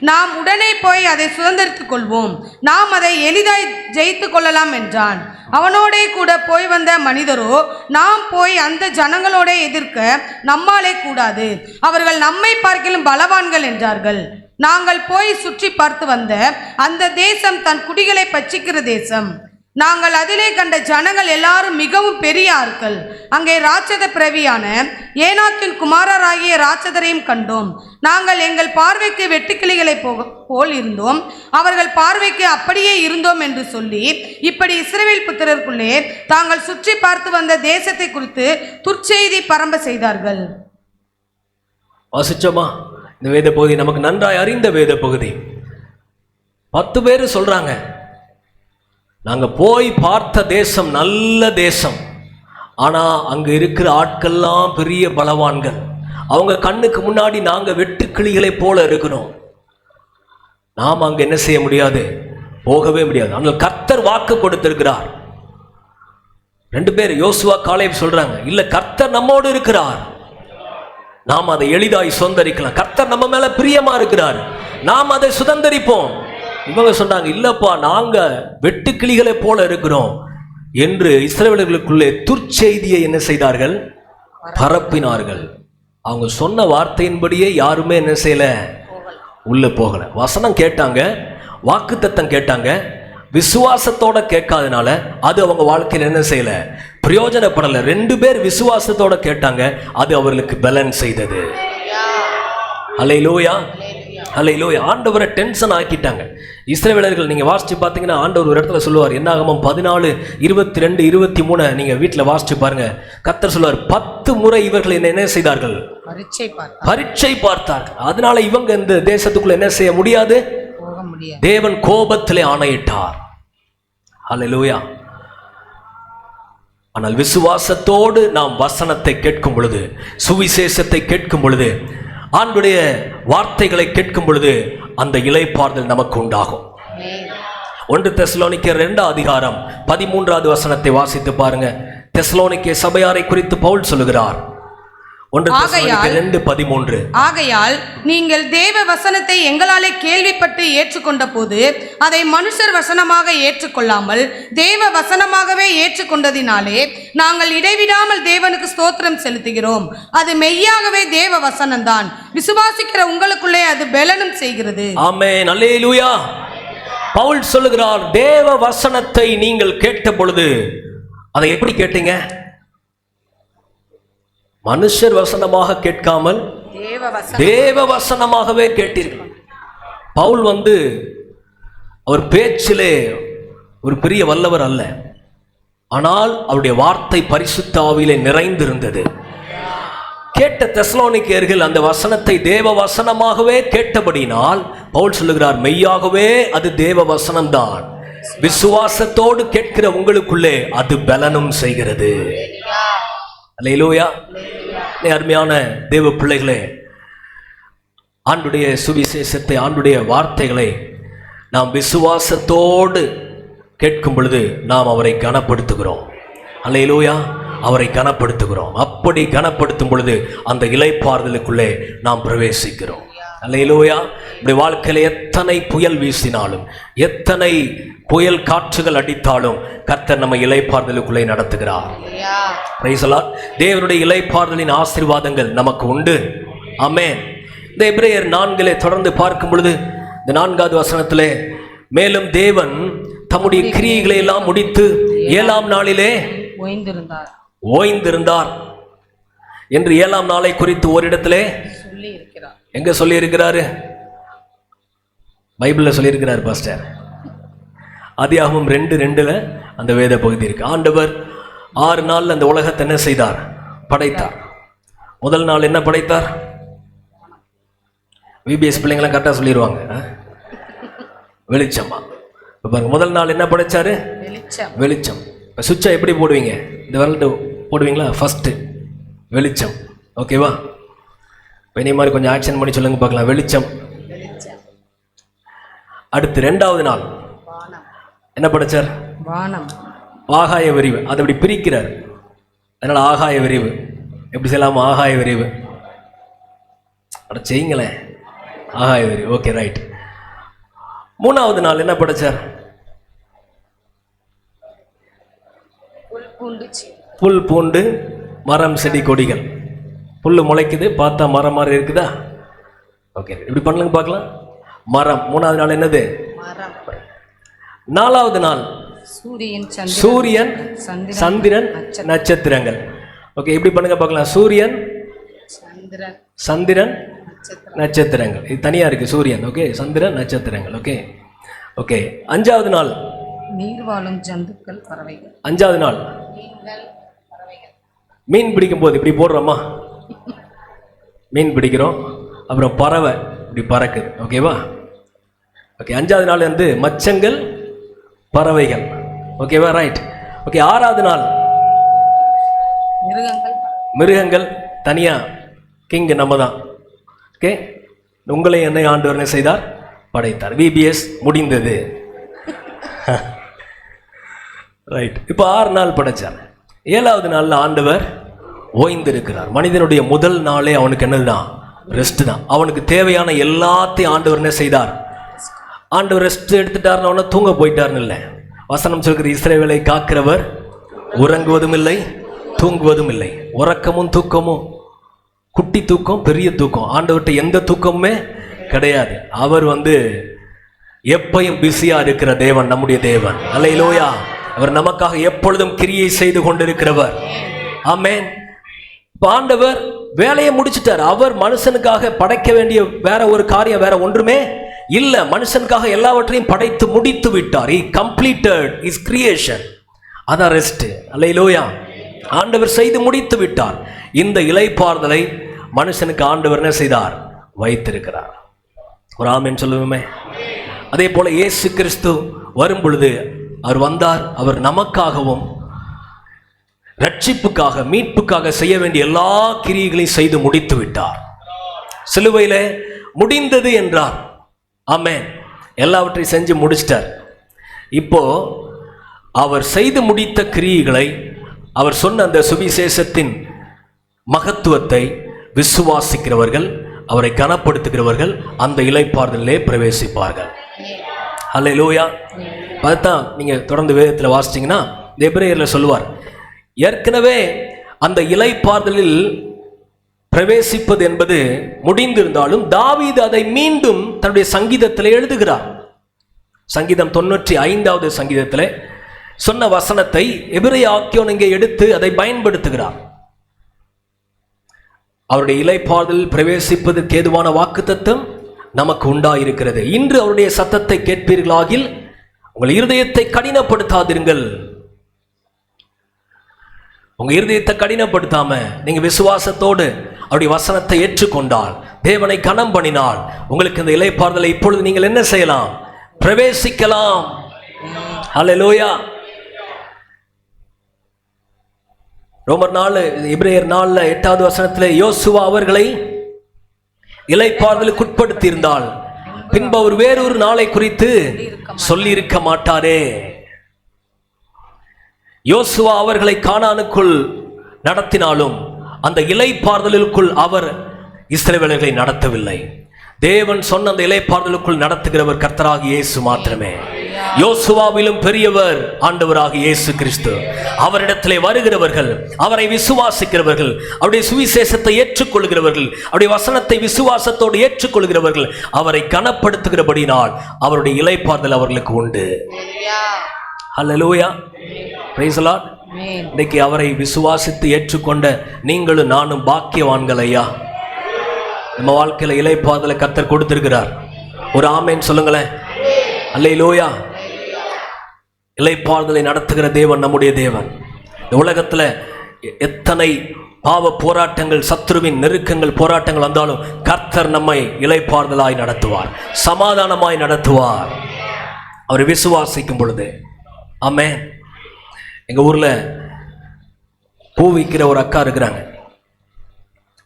நாம் உடனே போய் அதை சுதந்தரித்துக் கொள்வோம், நாம் அதை எளிதாய் ஜெயித்து கொள்ளலாம் என்றான். அவனோடே கூட போய் வந்த மனிதரோ, நாம் போய் அந்த ஜனங்களோட எதிர்க்க நம்மாலே கூடாது, அவர்கள் நம்மை பார்க்கிலும் பலவான்கள் என்றார்கள். நாங்கள் போய் சுற்றி பார்த்து வந்த அந்த தேசம் தன் குடிகளை பட்சிக்கிற தேசம். நாங்கள் அதிலே கண்ட ஜனங்கள் எல்லாரும் மிகவும் பெரிய ஆட்கள். அங்கே ராட்சத பிறவியான ஏனாக்கின் குமாரராகிய ராட்சதரையும் கண்டோம். நாங்கள் எங்கள் பார்வைக்கு வெட்டுக்கிளிகளை போல் இருந்தோம், அவர்கள் பார்வைக்கு அப்படியே இருந்தோம் என்று சொல்லி, இப்படி இஸ்ரவேல் புத்திரருக்குள்ளே தாங்கள் சுற்றி பார்த்து வந்த தேசத்தை குறித்து துர்ச்செய்தி பரம்ப செய்தார்கள். வாசிச்சோமா? இந்த வேத பகுதி நமக்கு நன்றாய் அறிந்த வேத பகுதி. 10 பேர் சொல்றாங்க, நாங்க போய் பார்த்த தேசம் நல்ல தேசம், ஆனா அங்க இருக்கிற ஆட்கள்லாம் பெரிய பலவான்கள், அவங்க கண்ணுக்கு முன்னாடி நாங்க வெட்டுக்கிளிகளை போல இருக்கணும், நாம் அங்க என்ன செய்ய முடியாது, போகவே முடியாது. ஆனால் கர்த்தர் வாக்கு கொடுத்திருக்கிறார். 2 பேர் யோசுவா காலேப் சொல்றாங்க, இல்ல கர்த்தர் நம்மோடு இருக்கிறார், நாம் அதை எளிதாய் சுதந்தரிக்கலாம், கர்த்தர் நம்ம மேல பிரியமா இருக்கிறார், நாம் அதை சுதந்தரிப்போம். இவங்க சொன்னாங்க, இல்லப்பா நாங்க வெட்டுக்கிளிகளை போல இருக்கிறோம் என்று இஸ்ரவேலர்களுக்குள்ளே துர்ச்செய்தியை என்ன செய்தார்கள், பரப்பினார்கள். அவங்க சொன்ன வார்த்தையின்படியே யாருமே என்ன செய்யல, உள்ள போகல. வசனம் கேட்டாங்க, வாக்குத்தத்தம் கேட்டாங்க, விசுவாசத்தோட கேட்காதனால அது அவங்க வாழ்க்கையில் என்ன செய்யல, பிரயோஜனப்படல. 2 பேர் விசுவாசத்தோட கேட்டாங்க, அது அவர்களுக்கு பலன் செய்தது. அல்லேலூயா, அல்லேலூயா. ஆண்டவரை டென்ஷன் ஆக்கிட்டாங்க இஸ்ரவேலர்கள். நீங்க வாசிச்சு பார்த்தீங்கன்னா ஆண்டவர் ஒரு இடத்துல சொல்லுவார், என்னாகமம் 14, 22, 23 நீங்க வீட்டில் வாசிச்சு பாருங்க. கர்த்தர் சொல்லுவார், 10 முறை இவர்கள் என்ன செய்தார்கள், பரீட்சை பார்த்தார்கள். அதனால இவங்க இந்த தேசத்துக்குள்ள என்ன செய்ய முடியாது, தேவன் கோபத்திலே ஆணையிட்டார். அல்லேலூயா. ஆனால் விசுவாசத்தோடு நாம் வசனத்தை கேட்கும் பொழுது, சுவிசேஷத்தை கேட்கும் பொழுது, ஆண்டுடைய வார்த்தைகளை கேட்கும் பொழுது அந்த இளைப்பாறுதல் நமக்கு உண்டாகும். 1 தெசலோனிக்கேயர் 2 அதிகாரம் 13வது வசனத்தை வாசித்து பாருங்க. தெசலோனிக்கே சபையாரை குறித்து பவுல் சொல்லுகிறார். 1 தெசலோனிக்கேயர் 2:13. ஆகையால் நீங்கள் தேவ வசனத்தை எங்களாலே கேள்விப்பட்டு ஏற்றுக்கொண்ட போது அதை மனுஷர் வசனமாக ஏற்றுக்கொள்ளாமல் தேவ வசனமாகவே ஏற்றுக்கொண்டதினாலே நாங்கள் இடைவிடாமல் தேவனுக்கு ஸ்தோத்திரம் செலுத்துகிறோம். அது மெய்யாகவே தேவ வசனம்தான், விசுவாசிக்கிற உங்களுக்குள்ளே அது பலனும் செய்கிறது. ஆமென், அல்லேலூயா. பவுல் சொல்லுகிறார், தேவ வசனத்தை நீங்கள் கேட்ட பொழுது அதை எப்படி கேட்டீங்க, மனுஷர் வசனமாக கேட்காமல் தேவ வசனமாகவே கேட்டீர்கள். பவுல் அவர் பேச்சிலே ஒரு பெரிய வல்லவர் அல்ல, ஆனால் அவருடைய வார்த்தை பரிசுத்த ஆவியிலே நிறைந்திருந்தது. கேட்ட தெசலோனிக்கேயர்கள் அந்த வசனத்தை தேவ வசனமாகவே கேட்டபடினால் பவுல் சொல்லுகிறார், மெய்யாகவே அது தேவ வசனம்தான், விசுவாசத்தோடு கேட்கிற உங்களுக்குள்ளே அது பலனும் செய்கிறது. அல்லேலூயா. அருமையான தேவ பிள்ளைகளே, ஆண்டுடைய சுவிசேஷத்தை, ஆண்டுடைய வார்த்தைகளை நாம் விசுவாசத்தோடு கேட்கும் பொழுது நாம் அவரை கனப்படுத்துகிறோம். அல்லேலூயா, அவரை கனப்படுத்துகிறோம். அப்படி கனப்படுத்தும் பொழுது அந்த இளைப்பாறுதலுக்குள்ளே நாம் பிரவேசிக்கிறோம். அல்லேலூயா. இப்படி வாழ்க்கையில் எத்தனை புயல் வீசினாலும், எத்தனை புயல் காற்றுகள் அடித்தாலும் கர்த்தர் நம்ம இளைப்பாறுதலுக்குள்ளே நடத்துகிறார். Price the Lord. தேவனுடைய இளைப்பாறுதலின் ஆசீர்வாதங்கள் நமக்கு உண்டு. ஆமென். இந்த எபிரேயர் 4 தொடர்ந்து பார்க்கும் பொழுது இந்த 4வது வசனத்திலே, மேலும் தேவன் தம்முடைய கிரியைகளை எல்லாம் முடித்து 7ஆம் நாளிலே ஓய்ந்திருந்தார் என்று 7ஆம் நாளை குறித்து ஒரு இடத்திலே எங்க சொல்லி இருக்கிறாரு, பைபிள்ல சொல்லி இருக்கிறார் பாஸ்டர். ஆதியாகமம் 2:2 அந்த வேத பகுதி இருக்கு. ஆண்டவர் 6 நாள்ல அந்த உலகத்தை என்ன செய்தார், படைத்தார். முதல் நாள் என்ன படைத்தார்? விபிஎஸ் பிள்ளைங்களாம் கரெக்டாக சொல்லிடுவாங்க. வெளிச்சமா. இப்போ பாருங்க, முதல் நாள் என்ன படைச்சாரு? வெளிச்சம். இப்போ சுவிட்சை எப்படி போடுவீங்க? இந்த விரல்ட்டு போடுவீங்களா? ஃபஸ்ட்டு வெளிச்சம். ஓகேவா? இப்போ இனி மாதிரி கொஞ்சம் ஆக்ஷன் பண்ணி சொல்லுங்க பார்க்கலாம். வெளிச்சம். அடுத்து ரெண்டாவது நாள் என்ன படைச்சார்? வானம். ஆகாய விரிவு. அதை அப்படி பிரிக்கிறார். அதனால ஆகாய விரிவு. எப்படி செய்யலாமா? ஆகாய விரிவு. அட செய்யுங்களேன், ஆகாய விரிவு. Okay, right. மூணாவது நாள் என்ன படைச்சார்? புல் பூண்டு மரம் செடி கொடிகள். புல் முளைக்குது, பார்த்தா மரம் மாதிரி இருக்குதா? ஓகே, இப்படி பண்ணுங்க பார்க்கலாம். மரம். மூணாவது நாள் என்னது? நாலாவது நாள் சூரியன் சந்திரன் நட்சத்திரங்கள். ஓகே, இப்படி பண்ணுங்க பார்க்கலாம். சூரியன் சந்திரன் நட்சத்திரங்கள். இது தனியா இருக்கு. சூரியன், ஓகே, சந்திரன் நட்சத்திரங்கள். Okay okay. அஞ்சாவது நாள் நீர் வாழும் ஜந்துக்கள் பறவைகள். அஞ்சாவது நாள் மீன் பிடிக்கும் போது இப்படி போடுறோமா? மீன் பிடிக்கிறோம், அப்புறம் பறவை இப்படி பறக்குது. ஓகேவா? ஓகே. அஞ்சாவது நாள் வந்து மச்சங்கள் பறவைகள். ஓகேவா? ரைட். ஓகே. ஆறாவது நாள் மிருகங்கள். தனியா கிங் நம்ம தான். ஓகே. உங்களை என்னை ஆண்டவர் என்ன செய்தார்? படைத்தார். விபிஎஸ் முடிந்தது. ரைட். இப்போ 6 நாள் படைச்சார். 7வது நாளில் ஆண்டவர் ஓய்ந்திருக்கிறார். மனிதனுடைய முதல் நாளே அவனுக்கு என்னதுதான்? ரெஸ்ட் தான். அவனுக்கு தேவையான எல்லாத்தையும் ஆண்டவர் என்ன செய்தார்? ஆண்டவர் ரெஸ்ட் எடுத்துட்டாருன்னு தூங்க போயிட்டாருன்னு இல்லை. வசனம் சொல்கிற இஸ்ரவேலை காக்கிறவர் உறங்குவதும் இல்லை தூங்குவதும் இல்லை. உறக்கமும் தூக்கமும், குட்டி தூக்கம் பெரிய தூக்கம், ஆண்டவர்கிட்ட எந்த தூக்கமுமே கிடையாது. அவர் வந்து எப்பையும் பிஸியா இருக்கிற தேவன், நம்முடைய தேவன். அல்லேலூயா. அவர் நமக்காக எப்பொழுதும் கிரியை செய்து கொண்டிருக்கிறவர். ஆமென். ஆண்டவர் வேலையை முடிச்சிட்டார். அவர் மனுஷனுக்காக படைக்க வேண்டிய வேற ஒரு காரியம் வேற ஒன்றுமே இல்ல. மனுஷனுக்காக எல்லாவற்றையும் படைத்து முடித்து விட்டார். He completed his creation. அதான் ரெஸ்ட். அல்லேலூயா. ஆண்டவர் செய்து முடித்து விட்டார். இந்த இளைப்பாறுதலை மனுஷனுக்கு ஆண்டவர் என்ன செய்தார்? வைத்திருக்கிறார். ஒரு ஆமென் சொல்லுவோமே. அதே போல இயேசு கிறிஸ்து வரும் பொழுது அவர் வந்தார். அவர் நமக்காகவும் ரட்சிப்புக்காக மீட்புக்காக செய்ய வேண்டிய எல்லா கிரியைகளையும் செய்து முடித்து விட்டார். சிலுவையில முடிந்தது என்றார். ஆமென். எல்லாவற்றையும் செஞ்சு முடிச்சிட்டார். இப்போ அவர் செய்து முடித்த கிரியைகளை, அவர் சொன்ன அந்த சுவிசேஷத்தின் மகத்துவத்தை விசுவாசிக்கிறவர்கள், அவரை கனப்படுத்துகிறவர்கள் அந்த இளைப்பாறுதலிலே பிரவேசிப்பார்கள். அல்லேலூயா. அதுதான் நீங்க தொடர்ந்து வேதத்தில் வாசிச்சீங்கன்னா எபிரேயர்ல சொல்லுவார், ஏற்கனவே அந்த இளைப்பாறுதலில் பிரவேசிப்பது என்பது முடிந்திருந்தாலும் தாவீது அதை மீண்டும் தன்னுடைய சங்கீதத்தில் எழுதுகிறார். சங்கீதம் 95வது சங்கீதத்தில் சொன்ன வசனத்தை எபிரேய ஆக்கியோன் இங்கே எடுத்து அதை பயன்படுத்துகிறார். அவருடைய இளைப்பாறுதலில் பிரவேசிப்பதற்கு ஏதுவான வாக்குத்தத்தம் நமக்கு உண்டாயிருக்கிறது. இன்று அவருடைய சத்தத்தை கேட்பீர்களாகில் உங்கள் இருதயத்தை கடினப்படுத்தாதிருங்கள். உங்க இருதயத்தை கடினப்படுத்தாம நீங்க விசுவாசத்தோடு அவருடைய வசனத்தை ஏற்றுக்கொண்டால், தேவனை கனம் பண்ணினால், உங்களுக்கு இந்த இளைப்பாறுதலை இப்பொழுது நீங்கள் என்ன செய்யலாம்? பிரவேசிக்கலாம். ஹல்லேலூயா. ரோமர் 4 எபிரேயர் 4 8வது வசனத்தில் யோசுவா அவர்களை இளைப்பாறுதலுக்கு உட்படுத்தி இருந்தால் பின்பு அவர் வேறொரு நாளை குறித்து சொல்லி இருக்க மாட்டாரே. யோசுவா அவர்களை கானானுக்குள் நடத்தினாலும் அந்த இளைப்பாறுதலுக்குள் அவர் இஸ்ரவேலர்களை நடத்தவில்லை. தேவன் சொன்ன அந்த இளைப்பாறுதலுக்குள் நடத்துகிறவர் கர்த்தராகிய இயேசு மாத்திரமே. யோசுவாவிலும் பெரியவர் ஆண்டவராகிய இயேசு கிறிஸ்து. அவரிடத்திலே வருகிறவர்கள், அவரை விசுவாசிக்கிறவர்கள், அவருடைய சுவிசேஷத்தை ஏற்றுக்கொள்கிறவர்கள், அவருடைய வசனத்தை விசுவாசத்தோடு ஏற்றுக்கொள்கிறவர்கள், அவரை கனப்படுத்துகிறபடினால் அவருடைய இளைப்பாறுதல் அவர்களுக்கு உண்டு. ஹல்லேலூயா. Praise the Lord. இன்னைக்கு அவரை விசுவாசித்து ஏற்றுக்கொண்ட நீங்களும் நானும் பாக்கியவான்கள் ஐயா. நம்ம வாழ்க்கையில இளைப்பாறுதலை கர்த்தர் கொடுத்திருக்கிறார். ஒரு ஆமென் சொல்லுங்களேன். அல்லேலூயா. இளைப்பாறுதலை நடத்துகிற தேவன் நம்முடைய தேவன். இந்த உலகத்துல எத்தனை பாவ போராட்டங்கள், சத்துருவின் நெருக்கங்கள், போராட்டங்கள் வந்தாலும் கர்த்தர் நம்மை இளைப்பாறுதலாய் நடத்துவார், சமாதானமாய் நடத்துவார், அவர் விசுவாசிக்கும் பொழுது. ஆமென். எங்க ஊர்ல பூ விற்கிற ஒரு அக்கா இருக்கிறாங்க,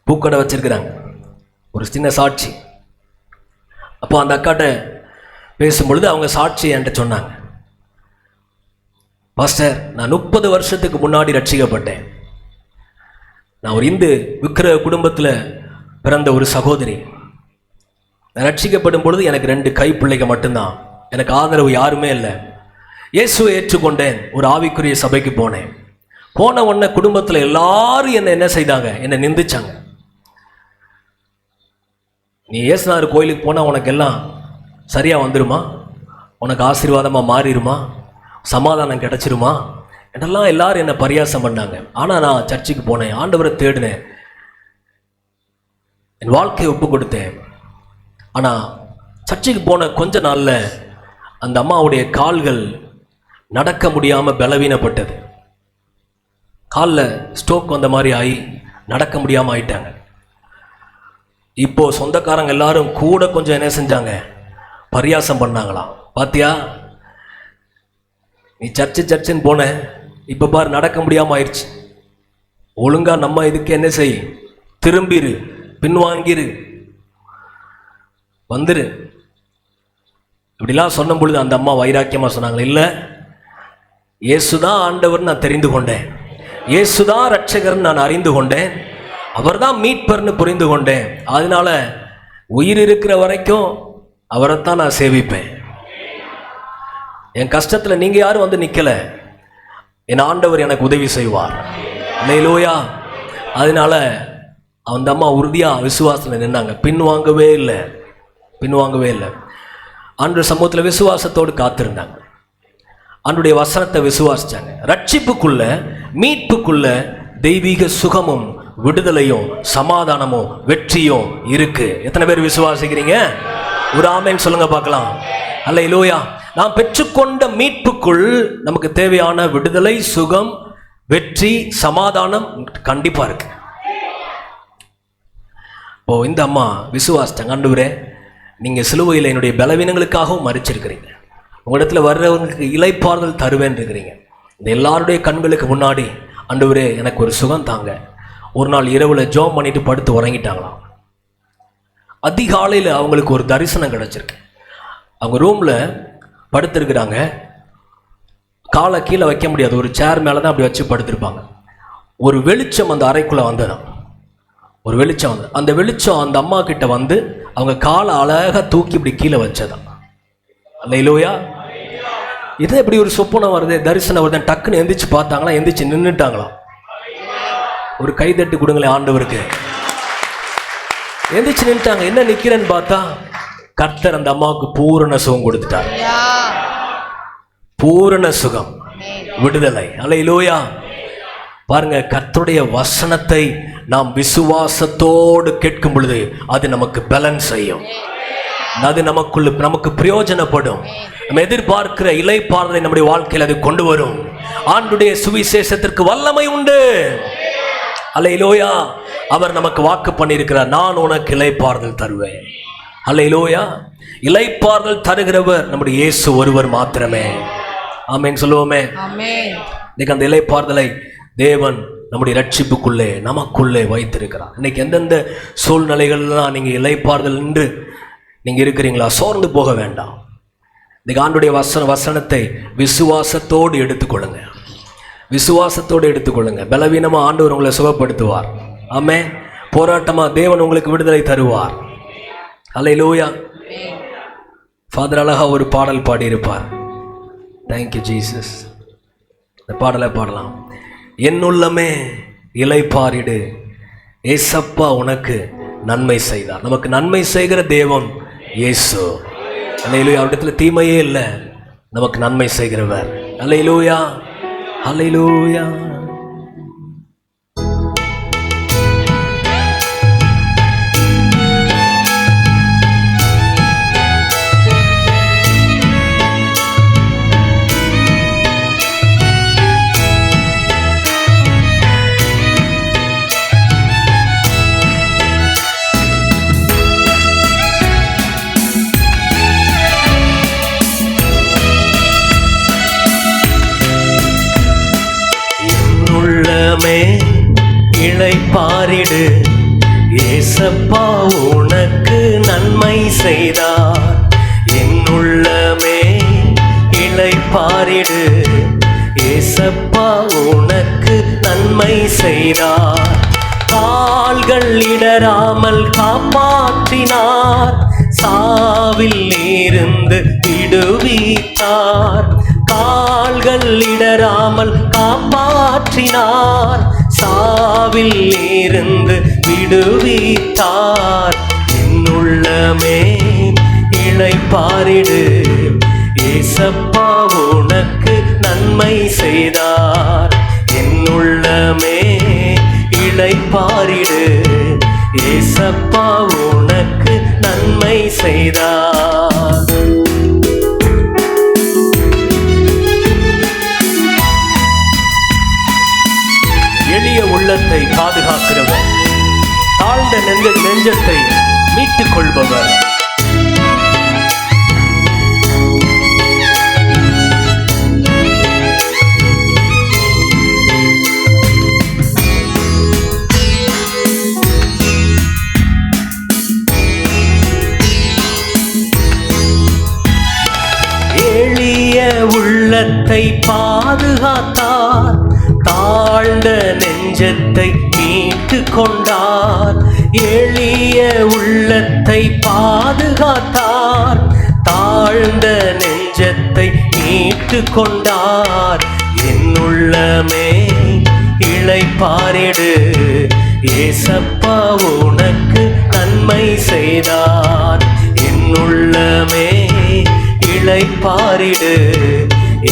பூக்கடை வச்சிருக்கிறாங்க. ஒரு சின்ன சாட்சி. அப்போ அந்த அக்காட்ட பேசும்பொழுது அவங்க சாட்சி என்கிட்ட சொன்னாங்க, பாஸ்டர், நான் 30 வருஷத்துக்கு முன்னாடி ரட்சிக்கப்பட்டேன். நான் ஒரு இந்து விக்கிரக குடும்பத்தில் பிறந்த ஒரு சகோதரி. நான் ரட்சிக்கப்படும் பொழுது எனக்கு 2 கைப்பிள்ளைங்க மட்டும்தான், எனக்கு ஆதரவு யாருமே இல்லை. இயேசுவை ஏற்றுக்கொண்டேன், ஒரு ஆவிக்குரிய சபைக்கு போனேன். போன உடனே குடும்பத்தில் எல்லாரும் என்ன செய்தாங்க, என்னை நிந்திச்சாங்க. நீ இயேசுநாதர் கோயிலுக்கு போனால் உனக்கு எல்லாம் சரியாக வந்துருமா, உனக்கு ஆசீர்வாதமாக மாறிடுமா, சமாதானம் கிடைச்சிருமா என்றெல்லாம் எல்லாரும் என்னை பரியாசம் பண்ணாங்க. ஆனால் நான் சர்ச்சுக்கு போனேன், ஆண்டவரை தேடினேன், என் வாழ்க்கையை ஒப்பு கொடுத்தேன். ஆனால் சர்ச்சுக்கு போன கொஞ்ச நாளில் அந்த அம்மாவுடைய கால்கள் நடக்க முடியாமல் பலவீனப்பட்டது. காலில் ஸ்ட்ரோக் வந்த மாதிரி ஆகி நடக்க முடியாமல் ஆயிட்டாங்க. இப்போ சொந்தக்காரங்க எல்லாரும் கூட கொஞ்சம் என்ன செஞ்சாங்க, பரியாசம் பண்ணாங்களாம். பாத்தியா, நீ சர்ச்சுன்னு போன, இப்போ பாரு நடக்க முடியாமல் ஆயிடுச்சு. ஒழுங்கா நம்ம இதுக்கு என்ன செய், திரும்பிரு, பின்வாங்கிரு, வந்துரு. இப்படிலாம் சொன்ன பொழுது அந்த அம்மா வைராக்கியமாக சொன்னாங்க, இல்லை, இயேசுதான் ஆண்டவர் நான் தெரிந்து கொண்டேன், இயேசுதான் ரட்சகர்னு நான் அறிந்து கொண்டேன், அவர்தான் மீட்பர்னு புரிந்து கொண்டேன். அதனால உயிர் இருக்கிற வரைக்கும் அவரைத்தான் நான் சேவிப்பேன். என் கஷ்டத்தில் நீங்க யாரும் வந்து நிக்கல, என் ஆண்டவர் எனக்கு உதவி செய்வார். அல்லேலூயா. அதனால அந்த அம்மா உறுதியா விசுவாசத்தில் நின்னாங்க, பின்வாங்கவே இல்லை. ஆண்டவர் சமூகத்தில் விசுவாசத்தோடு காத்திருந்தாங்க, ஆண்டவருடைய வசனத்தை விசுவாசிச்சாங்க. ரட்சிப்புக்குள்ள, மீட்புக்குள்ள தெய்வீக சுகமும் விடுதலையும் சமாதானமும் வெற்றியும் இருக்கு. எத்தனை பேர் விசுவாசிக்கிறீங்க? ஒரு ஆமென் சொல்லுங்க பார்க்கலாம். அல்லேலூயா. நாம் பெற்றுக்கொண்ட மீட்புக்குள் நமக்கு தேவையான விடுதலை, சுகம், வெற்றி, சமாதானம் கண்டிப்பா இருக்கு. இப்போ இந்த அம்மா விசுவாசிச்சாங்க, ஆண்டவரே நீங்க சிலுவையில் என்னுடைய பலவீனங்களுக்காகவும் மரிச்சிருக்கிறீங்க, உங்களிடத்துல வர்றவங்களுக்கு இளைப்பாறுதல் தருவேன் இருக்கிறீங்க. இந்த எல்லாருடைய கண்களுக்கு முன்னாடி ஆண்டவரே எனக்கு ஒரு சுகம் தாங்க. ஒரு நாள் இரவுல ஜெபம் பண்ணிட்டு படுத்து உறங்கிட்டாங்களாம். அதிகாலையில் அவங்களுக்கு ஒரு தரிசனம் கிடைச்சிருக்கு. அவங்க ரூம்ல படுத்திருக்கிறாங்க, காலை கீழே வைக்க முடியாது, ஒரு சேர் மேலே தான் அப்படி வச்சு படுத்திருப்பாங்க. ஒரு வெளிச்சம் அந்த அறைக்குள்ள வந்ததாம். ஒரு வெளிச்சம் வந்து அந்த வெளிச்சம் அந்த அம்மா கிட்ட வந்து அவங்க காலை அழகா தூக்கி இப்படி கீழே வச்சதான். அல்லேலூயா. இது எப்படி ஒரு சொப்பனம் வருது, தரிசனம் வருது. டக்குன்னு எந்திரிச்சு பார்த்தாங்களா, எந்திரிச்சு நின்றுட்டாங்களாம். ஒரு கைதட்டு கொடுங்களேன் ஆண்டவருக்கு. எந்திரிச்சு நின்றுட்டாங்க. என்ன நிக்கிறேன்னு பார்த்தா கர்த்தர் அந்த அம்மாவுக்கு பூரண சுகம் கொடுத்துட்டார். பூரண சுகம், விடுதலை. அல்லேலூயா. பாருங்க, கர்த்தருடைய வசனத்தை நாம் விசுவாசத்தோடு கேட்கும் பொழுது அது நமக்கு பேலன்ஸ் செய்யும், அது நமக்கு பிரயோஜனப்படும். நம்ம எதிர்பார்க்கிற இளைப்பாறுதலை நம்முடைய வாழ்க்கையில் அது கொண்டு வரும். ஆண்டுடைய சுவிசேஷத்திற்கு வல்லமை உண்டு. அல்லேலூயா. அவர் நமக்கு வாக்கு பண்ணியிருக்கிறார், நான் உனக்கு இளைப்பாறுதல் தருவேன். அல்லேலூயா. இளைப்பாறுதல் தருகிறவர் நம்முடைய இயேசு ஒருவர் மாத்திரமே. ஆமென் சொல்லுவோமே. இன்னைக்கு அந்த இளைப்பாறுதலை தேவன் நம்முடைய ரட்சிப்புக்குள்ளே நமக்குள்ளே வைத்திருக்கிறார். இன்னைக்கு எந்தெந்த சூழ்நிலைகள்லாம் நீங்க இளைப்பாறுதல் என்று நீங்க இருக்கிறீங்களா, சோர்ந்து போக வேண்டாம். இன்னைக்கு ஆண்டுடைய வசனத்தை விசுவாசத்தோடு எடுத்துக்கொள்ளுங்க, விசுவாசத்தோடு எடுத்துக்கொள்ளுங்க. பலவீனமா ஆண்டவர் உங்களை சுகப்படுத்துவார். ஆமென். போராட்டமா தேவன் உங்களுக்கு விடுதலை தருவார். அல்லேலூயா. ஃபாதர் அழகா ஒரு பாடல் பாடியிருப்பார். Thank you Jesus. இந்த பாடலை பாடலாம். என் உள்ளமே இளைப்பாறிடு, ஏசப்பா உனக்கு நன்மை செய்தார். நமக்கு நன்மை செய்கிற தேவன் இயேசு. அல்லேலூயா. அவரிடத்துல தீமையே இல்லை, நமக்கு நன்மை செய்கிறவர். அல்லேலூயா. அல்லேலூயா. இளைப்பாரிடு. ஏசப்பா உனக்கு நன்மை செய்தார். என் உள்ளமே இளைப்பாரிடு. ஏசப்பா உனக்கு நன்மை செய்தார். கால்கள் இடராமல் காப்பாற்றினார். சாவில் இருந்து விடுவித்தார். கால்கள் இடராமல் காப்பாற்றினார். சாவில் இருந்து விடுவித்தார். என் உள்ளமே இளைப்பாரிடு. ஏசப்பா உனக்கு நன்மை செய்தார். என் உள்ளமே இளைப்பாரிடு. ஏசப்பா உனக்கு நன்மை செய்தார். எளிய உள்ளத்தை பாதுகாக்கிறவர், தாழ்ந்த நெஞ்சத்தை மீட்டுக் கொள்பவர். எளிய உள்ளத்தை பாதுகாத்தார். தாழ்ந்த நெஞ்சத்தை மீட்டு கொண்டார். எளிய உள்ளத்தை பாதுகாத்தார். தாழ்ந்த நெஞ்சத்தை மீட்டு கொண்டார். என் உள்ளமே இளைப்பாரிடு. ஏசப்பா உனக்கு நன்மை செய்தார். என் உள்ளமே இளைப்பாரிடு.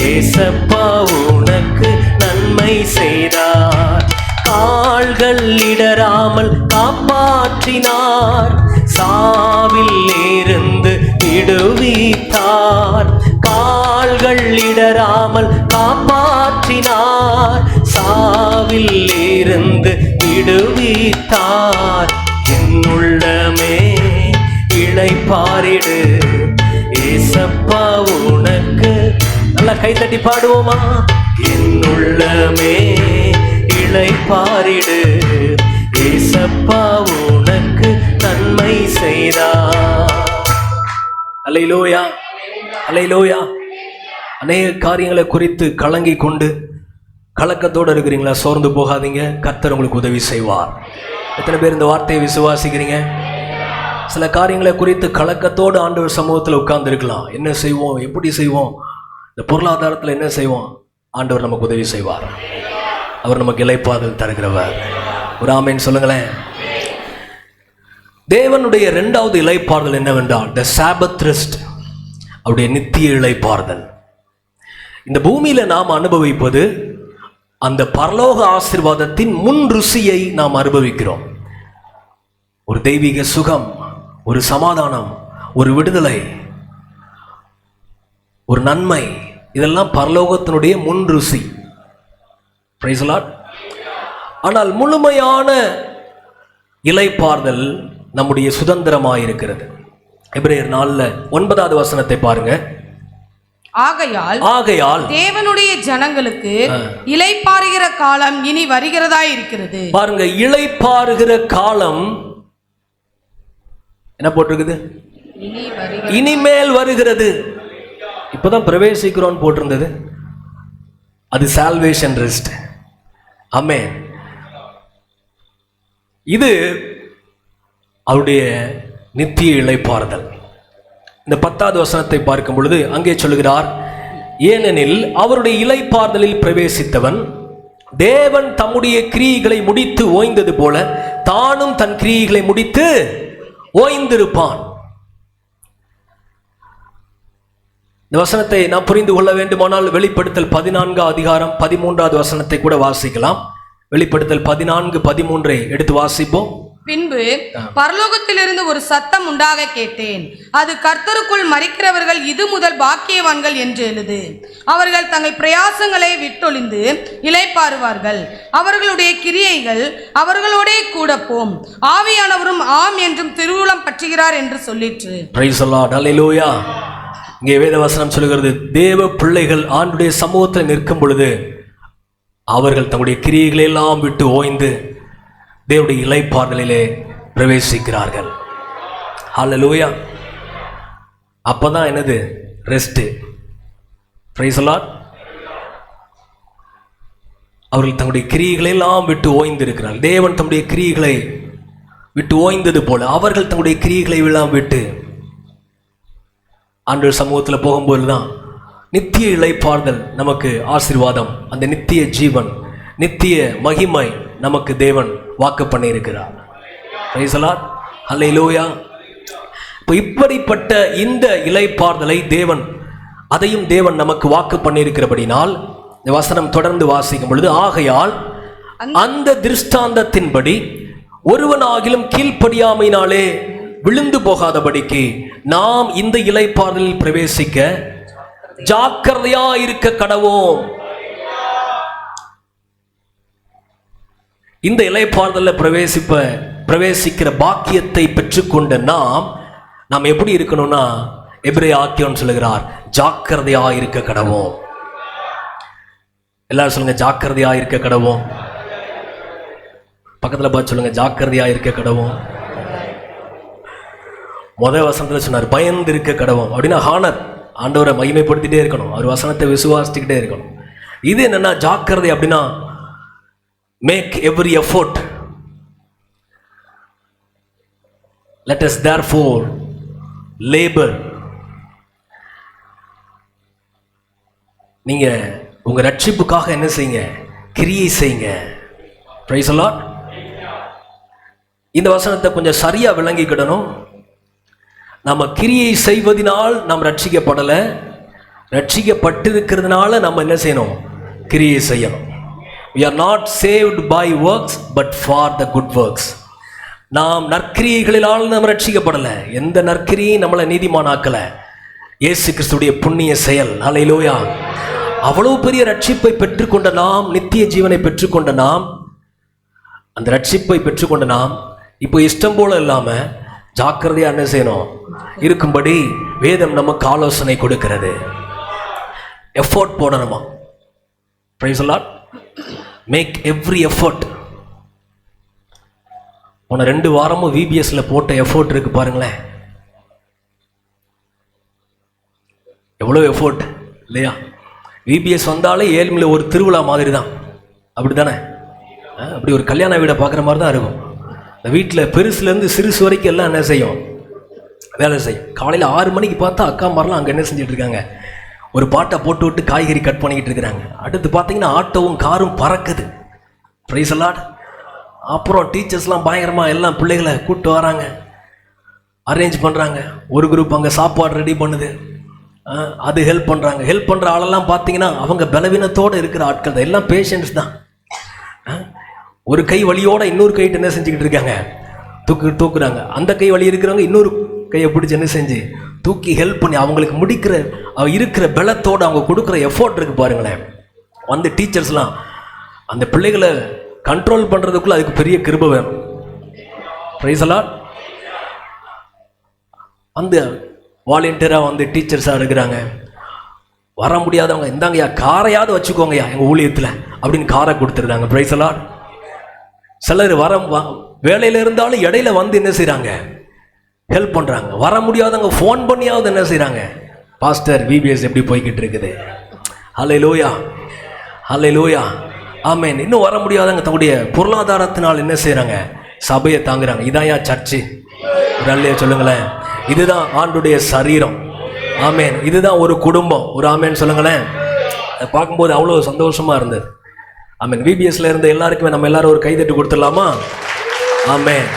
ஏசப்பா உனக்கு நன்மை செய்தார். கால்கள் இடராமல் காப்பாற்றினார். சாவில் இருந்து விடுவித்தார். கால்கள் இடராமல் காப்பாற்றினார். சாவில் இருந்து விடுவித்தார். என் உள்ளமே இளைப்பாரிடு. ஏசப்பா உனக்கு, நல்லா கைத்தட்டி பாடுவோமா? என் உள்ளமே இளைப்பாரிடு. ஏசப்பா உனக்கு நன்மை செய்தார். அல்லேலூயா, அல்லேலூயா. அநேக காரியங்களை குறித்து கலங்கி கொண்டு கலக்கத்தோடு இருக்கிறீங்களா? சோர்ந்து போகாதீங்க. கர்த்தர் உங்களுக்கு உதவி செய்வார். எத்தனை பேர் இந்த வார்த்தையை விசுவாசிக்கிறீங்க? சில காரியங்களை குறித்து கலக்கத்தோடு ஆண்டவர் சமூகத்தில் உட்கார்ந்து இருக்கலாம். என்ன செய்வோம், எப்படி செய்வோம், இந்த பொருளாதாரத்தில் என்ன செய்வோம்? ஆண்டவர் நமக்கு உதவி செய்வார். அவர் நமக்கு இளைப்பாறுதல் தருகிறவர். ஒரு ஆமென் சொல்லுங்களேன். தேவனுடைய இரண்டாவது இளைப்பாறுதல் என்னவென்றால் த சாபத் ரெஸ்ட், அவருடைய நித்திய இளைப்பாறுதல். இந்த பூமியில நாம் அனுபவிப்பது அந்த பரலோக ஆசீர்வாதத்தின் முன் ருசியை நாம் அனுபவிக்கிறோம். ஒரு தெய்வீக சுகம், ஒரு சமாதானம், ஒரு விடுதலை, ஒரு நன்மை, இதெல்லாம் பரலோகத்தினுடைய முன் ருசி. Price the Lord. ஆனால் முழுமையான இளைப்பாறுதல் நம்முடைய சுதந்திரமாயிருக்கிறது. எபிரேயர் 4:9 வசனத்தை பாருங்க. ஆகையால் தேவனுடைய ஜனங்களுக்கு இளைப்பாறுகிற காலம் இனி வருகிறதா இருக்கிறது. பாருங்க, இளைப்பாறுகிற காலம் என்ன போட்டிருக்குது? இனிமேல் வருகிறது. இப்பதான் பிரவேசிக்கிறோம் போட்டிருந்தது. அது சால்வேஷன் ரெஸ்ட். ஆமென். இது அவருடைய நித்திய இளைப்பாறுதல். இந்த 10வது வசனத்தை பார்க்கும் பொழுது அங்கே சொல்கிறார், ஏனெனில் அவருடைய இளைப்பாறுதலில் பிரவேசித்தவன் தேவன் தம்முடைய கிரியைகளை முடித்து ஓய்ந்தது போல தானும் தன் கிரியைகளை முடித்து ஓய்ந்திருப்பான். இந்த வசனத்தை நாம் புரிந்து கொள்ள வேண்டுமானால் வெளிப்படுத்தல் 14:13 வசனத்தை கூட வாசிக்கலாம். வெளிப்படுத்தல் 14:13 எடுத்து வாசிப்போம். பின்பு பரலோகத்திலிருந்து ஒரு சத்தம் உண்டாக கேட்டேன். அது கர்த்தருக்குள் மரிக்கிறவர்கள் இது முதல் பாக்கியவான்கள் என்று எழுது. அவர்கள் தங்கள் பிரயாசங்களை விட்டொழிந்து இளைப்பாறுவார்கள். அவர்களுடைய கிரியைகள் அவர்களோடே கூட போம். ஆவியானவரும் ஆம் என்றும் திருவுளம் பற்றுகிறார் என்று சொல்லிற்று. Price the Lord. அல்லேலூயா. இங்கே வேதவசனம் சொல்கிறது, தேவ பிள்ளைகள் ஆண்டுடைய சமூகத்தில் நிற்கும் பொழுது அவர்கள் தங்களுடைய கிரியைகளை எல்லாம் விட்டு ஓய்ந்து தேவனுடைய இளைப்பாறுதலிலே பிரவேசிக்கிறார்கள். ஹல்லேலூயா. அப்பதான் என்னது? ரெஸ்ட். Praise the Lord. அவர்கள் தங்களுடைய கிரியைகளை எல்லாம் விட்டு ஓய்ந்திருக்கிறார்கள். தேவன் தம்முடைய கிரியைகளை விட்டு ஓய்ந்தது போல அவர்கள் தங்களுடைய கிரியைகளை எல்லாம் விட்டு ஆண்டவர் சமூகத்தில் போகும்போது தான் நித்திய இளைப்பாறுதல் நமக்கு ஆசீர்வாதம், அந்த நித்திய ஜீவன், நித்திய மகிமை நமக்கு தேவன் வாக்கு பண்ணியிருக்கிறார். Praise the Lord. ஹல்லேலூயா. இப்போ இப்படிப்பட்ட இந்த இளைப்பாறுதலை தேவன், அதையும் தேவன் நமக்கு வாக்கு பண்ணியிருக்கிறபடினால் இந்த வசனம் தொடர்ந்து வாசிக்கும் பொழுது, ஆகையால் அந்த திருஷ்டாந்தத்தின்படி ஒருவனாகிலும் கீழ்ப்படியாமையினாலே விழுந்து போகாதபடிக்கு நாம் இந்த இளைப்பாறுதலில் பிரவேசிக்க ஜாக்கிரதையா இருக்க கடவோம். இந்த இளைப்பாறுதலில் பிரவேசிக்கிற பாக்கியத்தை பெற்றுக்கொண்ட நாம் எப்படி இருக்கணும்னா, எபிரேய ஆக்கியோன் சொல்லுகிறார், ஜாக்கிரதையா இருக்க கடவோம். எல்லாரும் சொல்லுங்க, ஜாக்கிரதையா இருக்க கடவோம். பக்கத்துல பார்த்து சொல்லுங்க, ஜாக்கிரதையா இருக்க கடவோம். முதல் வசனத்துல சொன்னார் பயந்து இருக்க கடவோம். அப்படின்னா ஹானர், ஆண்டவரை மகிமைப்படுத்திட்டே இருக்கணும், அவர் வசனத்தை விசுவாசிச்சுக்கிட்டே இருக்கணும். இது என்னன்னா ஜாக்கிரதை அப்படின்னா make every effort. let us therefore labor. நீங்க உங்க ரட்சிப்புக்காக என்ன செய்யுங்க? கிரியை செய்யுங்க. Price the Lord. இந்த வசனத்தை கொஞ்சம் சரியா விளங்கிக்கிடணும். நம்ம கிரியை செய்வதனால் நாம் ரட்சிக்கப்படலை, ரட்சிக்கப்பட்டிருக்கிறதுனால நம்ம என்ன செய்யணும்? கிரியை செய்யணும். we are not saved by works but for the good works. நாம் நற்கிரியைகளினால் நாம் ரட்சிக்கப்படலை. எந்த நற்கிரியும் நம்மளை நீதிமானாக்கல, இயேசு கிறிஸ்துடைய புண்ணிய செயல். ஹல்லேலூயா. அவ்வளவு பெரிய ரட்சிப்பை பெற்றுக்கொண்ட நாம், நித்திய ஜீவனை பெற்றுக்கொண்ட நாம், அந்த ரட்சிப்பை பெற்றுக்கொண்ட நாம் இப்போ இஷ்டம் போல இல்லாம ஜாக்கிரதையா என்ன செய்யணும்? இருக்கும்படி வேதம் நமக்கு ஆலோசனை கொடுக்கிறது. எஃபோர்ட் போடணுமா? Praise the lord. Make every effort. போன 2 வாரமும் விபிஎஸ்ல போட்ட எஃபோர்ட் இருக்கு பாருங்களேன். எவ்வளோ எஃபோர்ட் இல்லையா? விபிஎஸ் வந்தாலே ஏழ்மையில் ஒரு திருவிழா மாதிரி தான், அப்படி தானே? அப்படி ஒரு கல்யாண வீடை பார்க்குற மாதிரி தான் இருக்கும். இந்த வீட்டில் பெருசுலேருந்து சிறுசு வரைக்கும் எல்லாம் என்ன செய்யும்? வேலை செய்யும். காலையில் 6 மணிக்கு பார்த்தா அக்கா மாதிரிலாம் அங்கே என்ன செஞ்சுட்டு இருக்காங்க? ஒரு பாட்டை போட்டு விட்டு காய்கறி கட் பண்ணிக்கிட்டு இருக்கிறாங்க. அடுத்து பார்த்தீங்கன்னா ஆட்டோவும் காரும் பறக்குது. Price the Lord. அப்புறம் டீச்சர்ஸ்லாம் பயங்கரமாக எல்லாம் பிள்ளைகளை கூப்பிட்டு வராங்க, அரேஞ்ச் பண்ணுறாங்க. ஒரு குரூப் அங்கே சாப்பாடு ரெடி பண்ணுது, அது ஹெல்ப் பண்ணுறாங்க. ஹெல்ப் பண்ணுற ஆளெல்லாம் பார்த்தீங்கன்னா அவங்க பலவீனத்தோடு இருக்கிற ஆட்கள் தான், எல்லாம் பேஷண்ட்ஸ் தான். ஒரு கை வலியோட இன்னொரு கைட்டு என்ன செஞ்சுக்கிட்டு இருக்காங்க? தூக்குறாங்க. அந்த கை வலி இருக்கிறவங்க இன்னொரு கையை பிடிச்சி என்ன செஞ்சு தூக்கி ஹெல்ப் பண்ணி அவங்களுக்கு முடிக்கிற இருக்கிற பலத்தோடு அவங்க கொடுக்குற எஃபோர்ட் இருக்கு பாருங்களேன். வந்து டீச்சர்ஸ்லாம் அந்த பிள்ளைகளை கண்ட்ரோல் பண்ணுறதுக்குள்ள அதுக்கு பெரிய கிருபை வேணும். Price the Lord. அந்த வாலண்டியராக வந்து டீச்சர்ஸாக இருக்கிறாங்க. வர முடியாதவங்க, இந்தாங்கய்யா காரையாவது வச்சுக்கோங்கய்யா எங்கள் ஊழியத்தில் அப்படின்னு காரை கொடுத்துருந்தாங்க. Price the Lord. சிலர் வேலையில் இருந்தாலும் இடையில வந்து என்ன செய்கிறாங்க? ஹெல்ப் பண்ணுறாங்க. வர முடியாதவங்க ஃபோன் பண்ணியாவது என்ன செய்கிறாங்க? பாஸ்டர் விபிஎஸ் எப்படி போய்கிட்டு இருக்குது? ஹல்லேலூயா, ஹல்லேலூயா, ஆமென். இன்னும் வர முடியாதவங்க தங்களுடைய பொருளாதாரத்தினால் என்ன செய்கிறாங்க? சபையை தாங்குறாங்க. இதாயா சர்ச்சு? நல்லையா சொல்லுங்களேன். இதுதான் ஆண்டுடைய சரீரம். ஆமென். இதுதான் ஒரு குடும்பம். ஒரு ஆமென் சொல்லுங்களேன். அதை பார்க்கும்போது அவ்வளோ சந்தோஷமா இருந்தது. ஆமென். விபிஎஸ்ல இருந்த எல்லாருக்குமே நம்ம எல்லாரும் ஒரு கைதட்டு கொடுத்துடலாமா? ஆமென்.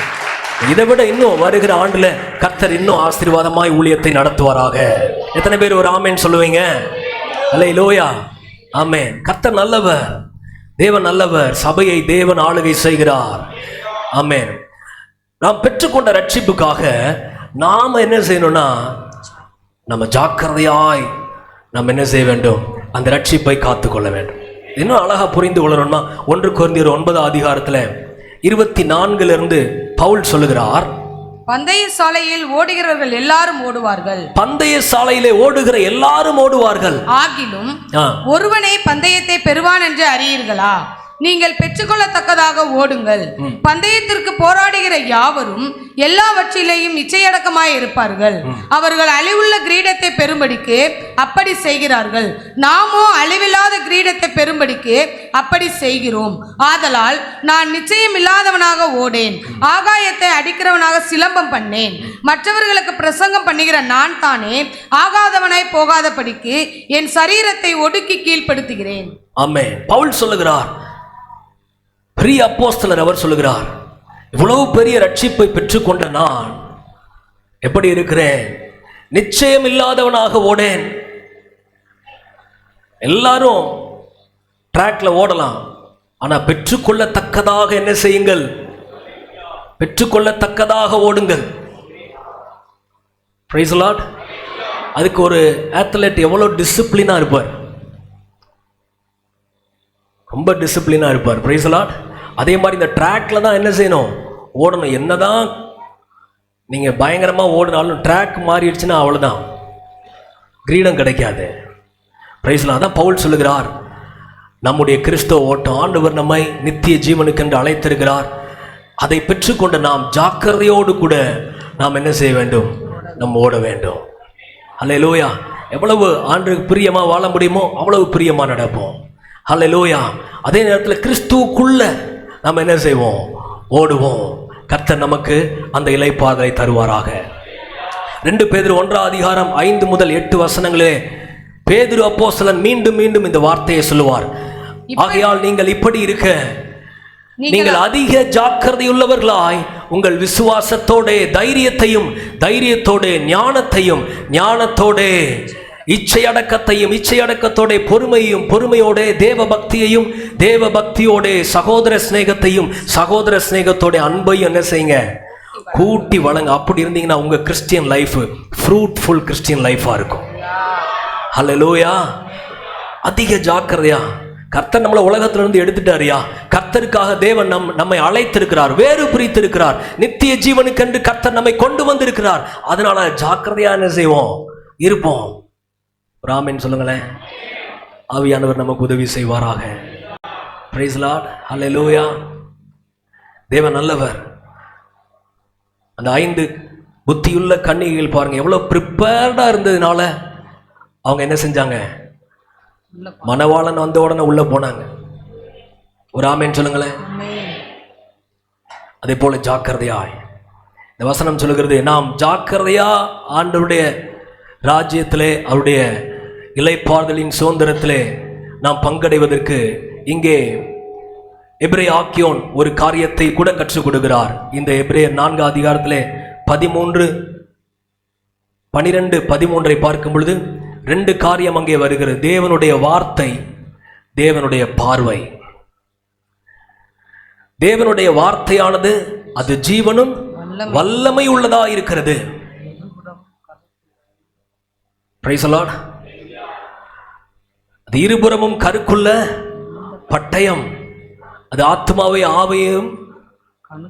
இதை விட இன்னும் வருகிற ஆண்டுல கர்த்தர் இன்னும் ஆசீர்வாதமாய் ஊழியத்தை நடத்துவாராக. எத்தனை பேர் ஒரு ஆமென் சொல்லுவீங்க? அல்லேலூயா, ஆமென். கர்த்தர் நல்லவர், தேவன் நல்லவர். சபையை தேவன் ஆளுகை செய்கிறார். ஆமென். நாம் பெற்றுக்கொண்ட ரட்சிப்புக்காக நாம என்ன செய்யணும்னா, நம்ம ஜாக்கிரதையாய் நம்ம என்ன செய்ய வேண்டும்? அந்த ரட்சிப்பை காத்துக்கொள்ள வேண்டும். இன்னும் அழகா புரிந்து கொள்ளணும்னா 1 கொரிந்தியர் 9:24 பவுல் சொல்லுகிறார், பந்தய சாலையில் ஓடுகிறவர்கள் எல்லாரும் ஓடுவார்கள். பந்தய சாலையிலே ஓடுகிற எல்லாரும் ஓடுவார்கள். ஆகிலும் ஒருவனே பந்தயத்தை பெறுவான் என்று அறியீர்களா? நீங்கள் பெற்றுக்கொள்ளத்தக்கதாக ஓடுங்கள். பந்தயத்திற்கு போராடுகிற யாவரும் எல்லாவற்றிலேயும் இச்சையடக்கமாய் இருப்பார்கள். அவர்கள் அழிவுள்ள கிரீடத்தை பெறும்படிக்கு அப்படி செய்கிறார்கள். நாமோ அழிவில்லாத கிரீடத்தை பெறும்படிக்கு அப்படி செய்கிறோம். ஆதலால் நான் நிச்சயம் இல்லாதவனாக ஓடேன், ஆகாயத்தை அடிக்கிறவனாக சிலம்பம் பண்ணேன். மற்றவர்களுக்கு பிரசங்கம் பண்ணுகிற நான் தானே ஆகாதவனாய் போகாதபடிக்கு என் சரீரத்தை ஒடுக்கி கீழ்ப்படுத்துகிறேன். ஆமென். பவுல் சொல்லுகிறார், பெரிய அப்போஸ்தலர் அவர் சொல்லுகிறார், இவ்வளவு பெரிய ரட்சிப்பை பெற்றுக்கொண்ட நான் எப்படி இருக்கிறேன்? நிச்சயம் இல்லாதவனாக ஓடேன். எல்லாரும் ட்ராக்ல ஓடலாம், ஆனா பெற்றுக்கொள்ளத்தக்கதாக என்ன செய்யுங்கள்? பெற்றுக்கொள்ளத்தக்கதாக ஓடுங்கள். Praise the Lord. அதுக்கு ஒரு அத்லெட் எவ்வளவு டிசிப்ளினா இருப்பார், ரொம்ப டிசிப்ளினா இருப்பார். Praise the Lord. அதே மாதிரி இந்த ட்ராக்ல தான் என்ன செய்யணும்? ஓடணும். என்னதான் நீங்க பயங்கரமா ஓடினாலும் ட்ராக் மாறிடுச்சுன்னா அவ்வளவுதான், கிரீடம் கிடைக்காது. Price the Lord. அதான் பவுல் சொல்லுகிறார், நம்முடைய கிறிஸ்தவ ஓட்டம் ஆண்டவர் நம்மை நித்திய ஜீவனுக்கு என்று அழைத்திருக்கிறார். அதை பெற்றுக்கொண்டு நாம் ஜாக்கிரதையோடு கூட நாம் என்ன செய்ய வேண்டும்? நம்ம ஓட வேண்டும். அல்லேலூயா. எவ்வளவு ஆண்டவருக்கு பிரியமா வாழ முடியுமோ அவ்வளவு பிரியமா நடப்போம். அல்லேலூயா. அதே நேரத்தில் கிறிஸ்துவுக்குள்ள நாம் என்ன செய்வோம்? ஓடுவோம். கர்த்தர் நமக்கு அந்த இளைப்பாறுதலை தருவாராக. 2 பேதுரு 1 முதல் 8 வசனங்களே பேதுரு அப்போஸ்தலன் மீண்டும் மீண்டும் இந்த வார்த்தையை சொல்லுவார். ஆகையால் நீங்கள் இப்படி இருக்க நீங்கள் அதிக ஜாக்கிரதையுள்ளவர்களாய் உங்கள் விசுவாசத்தோட தைரியத்தோட ஞானத்தோட இச்சையடக்கத்தோட பொறுமையோட தேவ பக்தியோட சகோதர ஸ்நேகத்தோட அன்பையும் என்ன செய்யுங்க? கூட்டி வழங்க. அப்படி இருந்தீங்கன்னா உங்க கிறிஸ்டியன் லைஃப் ஃப்ரூட்ஃபுல் கிறிஸ்டியன் லைஃபா இருக்கும். ஹல்லேலூயா. அதிக ஜாக்கிரதையா. கர்த்தர் நம்மளை உலகத்திலிருந்து எடுத்துட்டாரியா? கர்த்தருக்காக தேவன் நம்மை அழைத்திருக்கிறார், வேறு பிரித்திருக்கிறார், நித்திய ஜீவனுக்கென்று கர்த்தர் நம்மை கொண்டு வந்திருக்கிறார். அதனால ஜாக்கிரதையா என்ன செய்வோம்? இருப்போம். ராமன் சொல்லுங்களேன். ஆவியானவர் நமக்கு உதவி செய்வாராக. Praise the Lord. ஹல்லேலூயா. தேவன் நல்லவர். அந்த 5 புத்தியுள்ள கன்னிகைகள் பாருங்க, எவ்வளவு ப்ரிப்பேர்டா இருந்ததுனால அவங்க என்ன செஞ்சாங்க? மணவாளன் வந்த உடனே உள்ள போனாங்க. ஒரு ஆமென் சொல்லுங்களேன். அதே போல ஜாக்கிரதையாய் இந்த வசனம் சொல்லுகிறது, நாம் ஜாக்கிரதையா ஆண்டவருடைய ராஜ்யத்திலே அவருடைய இளைப்பாறுதலின் சுதந்திரத்திலே நாம் பங்கடைவதற்கு இங்கே எபிரேய ஆக்கியோன் ஒரு காரியத்தை கூட கற்றுக் கொடுக்கிறார். இந்த எபிரேயர் 4 13, 12, 13 பார்க்கும் பொழுது 2 காரியம் அங்கே வருகிறது. தேவனுடைய வார்த்தை, தேவனுடைய பார்வை. தேவனுடைய வார்த்தையானது அது ஜீவனும் வல்லமை உள்ளதா இருக்கிறது. Price the Lord. அது இருபுறமும் கருக்குள்ள பட்டயம், அது ஆத்மாவை ஆவையும்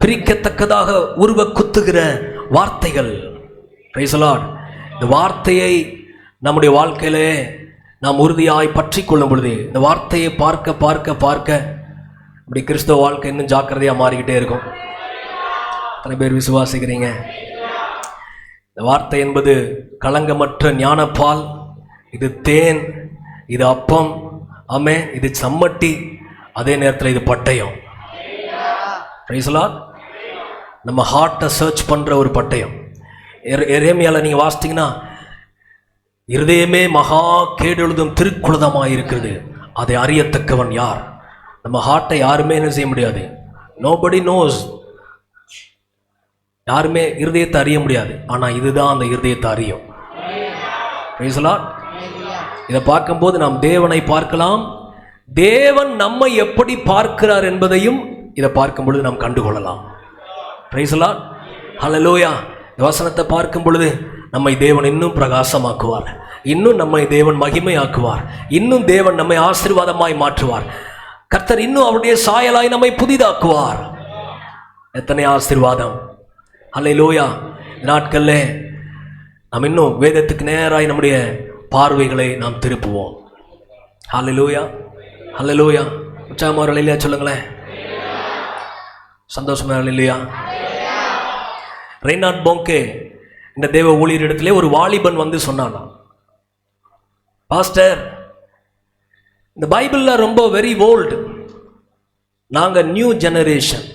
பிரிக்கத்தக்கதாக உருவ குத்துகிற வார்த்தைகள். Price the Lord. இந்த வார்த்தையை நம்முடைய வாழ்க்கையிலே நாம் உறுதியாய் பற்றி கொள்ளும் பொழுது, இந்த வார்த்தையை பார்க்க பார்க்க பார்க்க அப்படி கிறிஸ்தவ வாழ்க்கை இன்னும் ஜாக்கிரதையா மாறிக்கிட்டே இருக்கும். எத்தனை பேர் விசுவாசிக்கிறீங்க? இந்த வார்த்தை என்பது களங்கமற்ற ஞானப்பால், இது தேன், இது அப்பம், ஆமே, இது சம்மட்டி, அதே நேரத்தில் இது பட்டயம். Price the Lord. நம்ம ஹார்ட்டை சர்ச் பண்ற ஒரு பட்டயம். எரேமியால நீங்க வாசித்தீங்கன்னா, இருதயமே மகா கேடெழுதும் திருக்குளதமாய் இருக்கிறது, அதை அறியத்தக்கவன் யார்? நம்ம ஹார்ட்டை யாருமே என்ன செய்ய முடியாது. Nobody nose. யாருமே இருதயத்தை அறிய முடியாது. ஆனா இதுதான் அந்த இருதயத்தை அறியும். Price the Lord. இதை பார்க்கும்போது நாம் தேவனை பார்க்கலாம், தேவன் நம்மை எப்படி பார்க்கிறார் என்பதையும் இதை பார்க்கும் பொழுது நாம் கண்டுகொள்ளலாம். Price the Lord. ஹல்லேலூயா. இந்த வசனத்தை பார்க்கும் பொழுது நம்மை தேவன் இன்னும் பிரகாசமாக்குவார், இன்னும் நம்மை தேவன் மகிமையாக்குவார், இன்னும் தேவன் நம்மை ஆசீர்வாதமாய் மாற்றுவார். கர்த்தர் இன்னும் அவருடைய சாயலாய் நம்மை புதிதாக்குவார். எத்தனை ஆசீர்வாதம். ஹல்லேலூயா. நாட்கள்ல நாம் இன்னும் வேதத்துக்கு நேராய் நம்முடைய பார்வைகளை நாம் திருப்புவோம். ஹல்லேலூயா. ஹல்லேலூயா. உற்சாகமாக இல்லையா சொல்லுங்களேன், சந்தோஷமா இல்லையா? ரெய்னார்ட் போங்கே இந்த தேவ ஊழியரிடத்திலே ஒரு வாலிபன் வந்து சொன்னானா, பாஸ்டர் இந்த பைபிளில் ரொம்ப வெரி ஓல்டு, நாங்கள் நியூ ஜெனரேஷன்,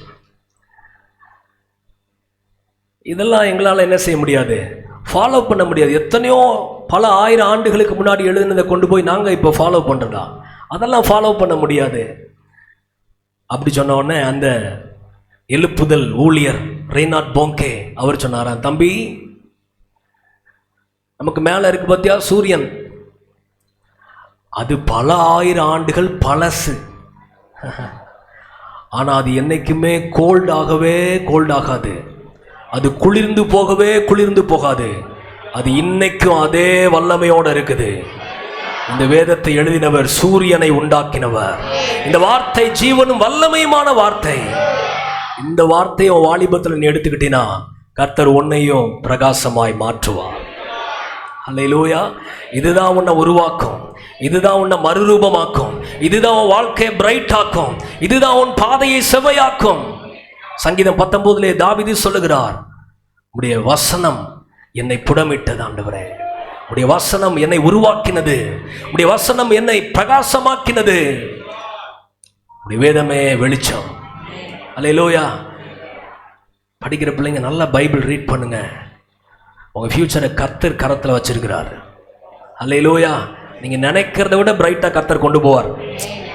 இதெல்லாம் எங்களால் என்ன செய்ய முடியாது, ஃபாலோ பண்ண முடியாது. எத்தனையோ பல ஆயிரம் ஆண்டுகளுக்கு முன்னாடி எழுதுனதை கொண்டு போய் நாங்கள் இப்போ ஃபாலோ பண்ணுறதா, அதெல்லாம் ஃபாலோ பண்ண முடியாது. அப்படி சொன்ன உடனே அந்த எழுப்புதல் ஊழியர் ரெய்னார்ட் போங்கே அவர் சொன்னாராம், தம்பி நமக்கு மேலே இருக்கு பார்த்தியா சூரியன், அது பல ஆயிரம் ஆண்டுகள் பழசு. ஆனால் அது என்னைக்குமே கோல்ட் ஆகாது, அது குளிர்ந்து போகாது, அது இன்னைக்கும் அதே வல்லமையோடு இருக்குது. இந்த வேதத்தை எழுதினவர் சூரியனை உண்டாக்கினவர். இந்த வார்த்தை ஜீவனும் வல்லமையுமான வார்த்தை. இந்த வார்த்தையை வாலிபத்தில் நீ எடுத்துக்கிட்டீனா கர்த்தர் உன்னையும் பிரகாசமாய் மாற்றுவார். அல்லேலூயா. இதுதான் உன்னை உருவாக்கும், இதுதான் உன்னை மறுரூபமாக்கும், இதுதான் உன் வாழ்க்கையை பிரைட் ஆக்கும், இதுதான் உன் பாதையை செவ்வையாக்கும். சங்கீதம் 19 தாவீது சொல்லுகிறார், உடைய வசனம் என்னை புடமிட்டது ஆண்டவரே, உடைய வசனம் என்னை உருவாக்கினது, உடைய வசனம் என்னை பிரகாசமாக்கினது, உடைய வேதமே வெளிச்சம். அல்லேலூயா. படிக்கிற பிள்ளைங்க நல்லா பைபிள் ரீட் பண்ணுங்க, உங்கள் ஃபியூச்சரை கர்த்தர் கரத்தில் வச்சிருக்கிறார். அல்லேலூயா. நீங்கள் நினைக்கிறத விட பிரைட்டாக கர்த்தர் கொண்டு போவார்.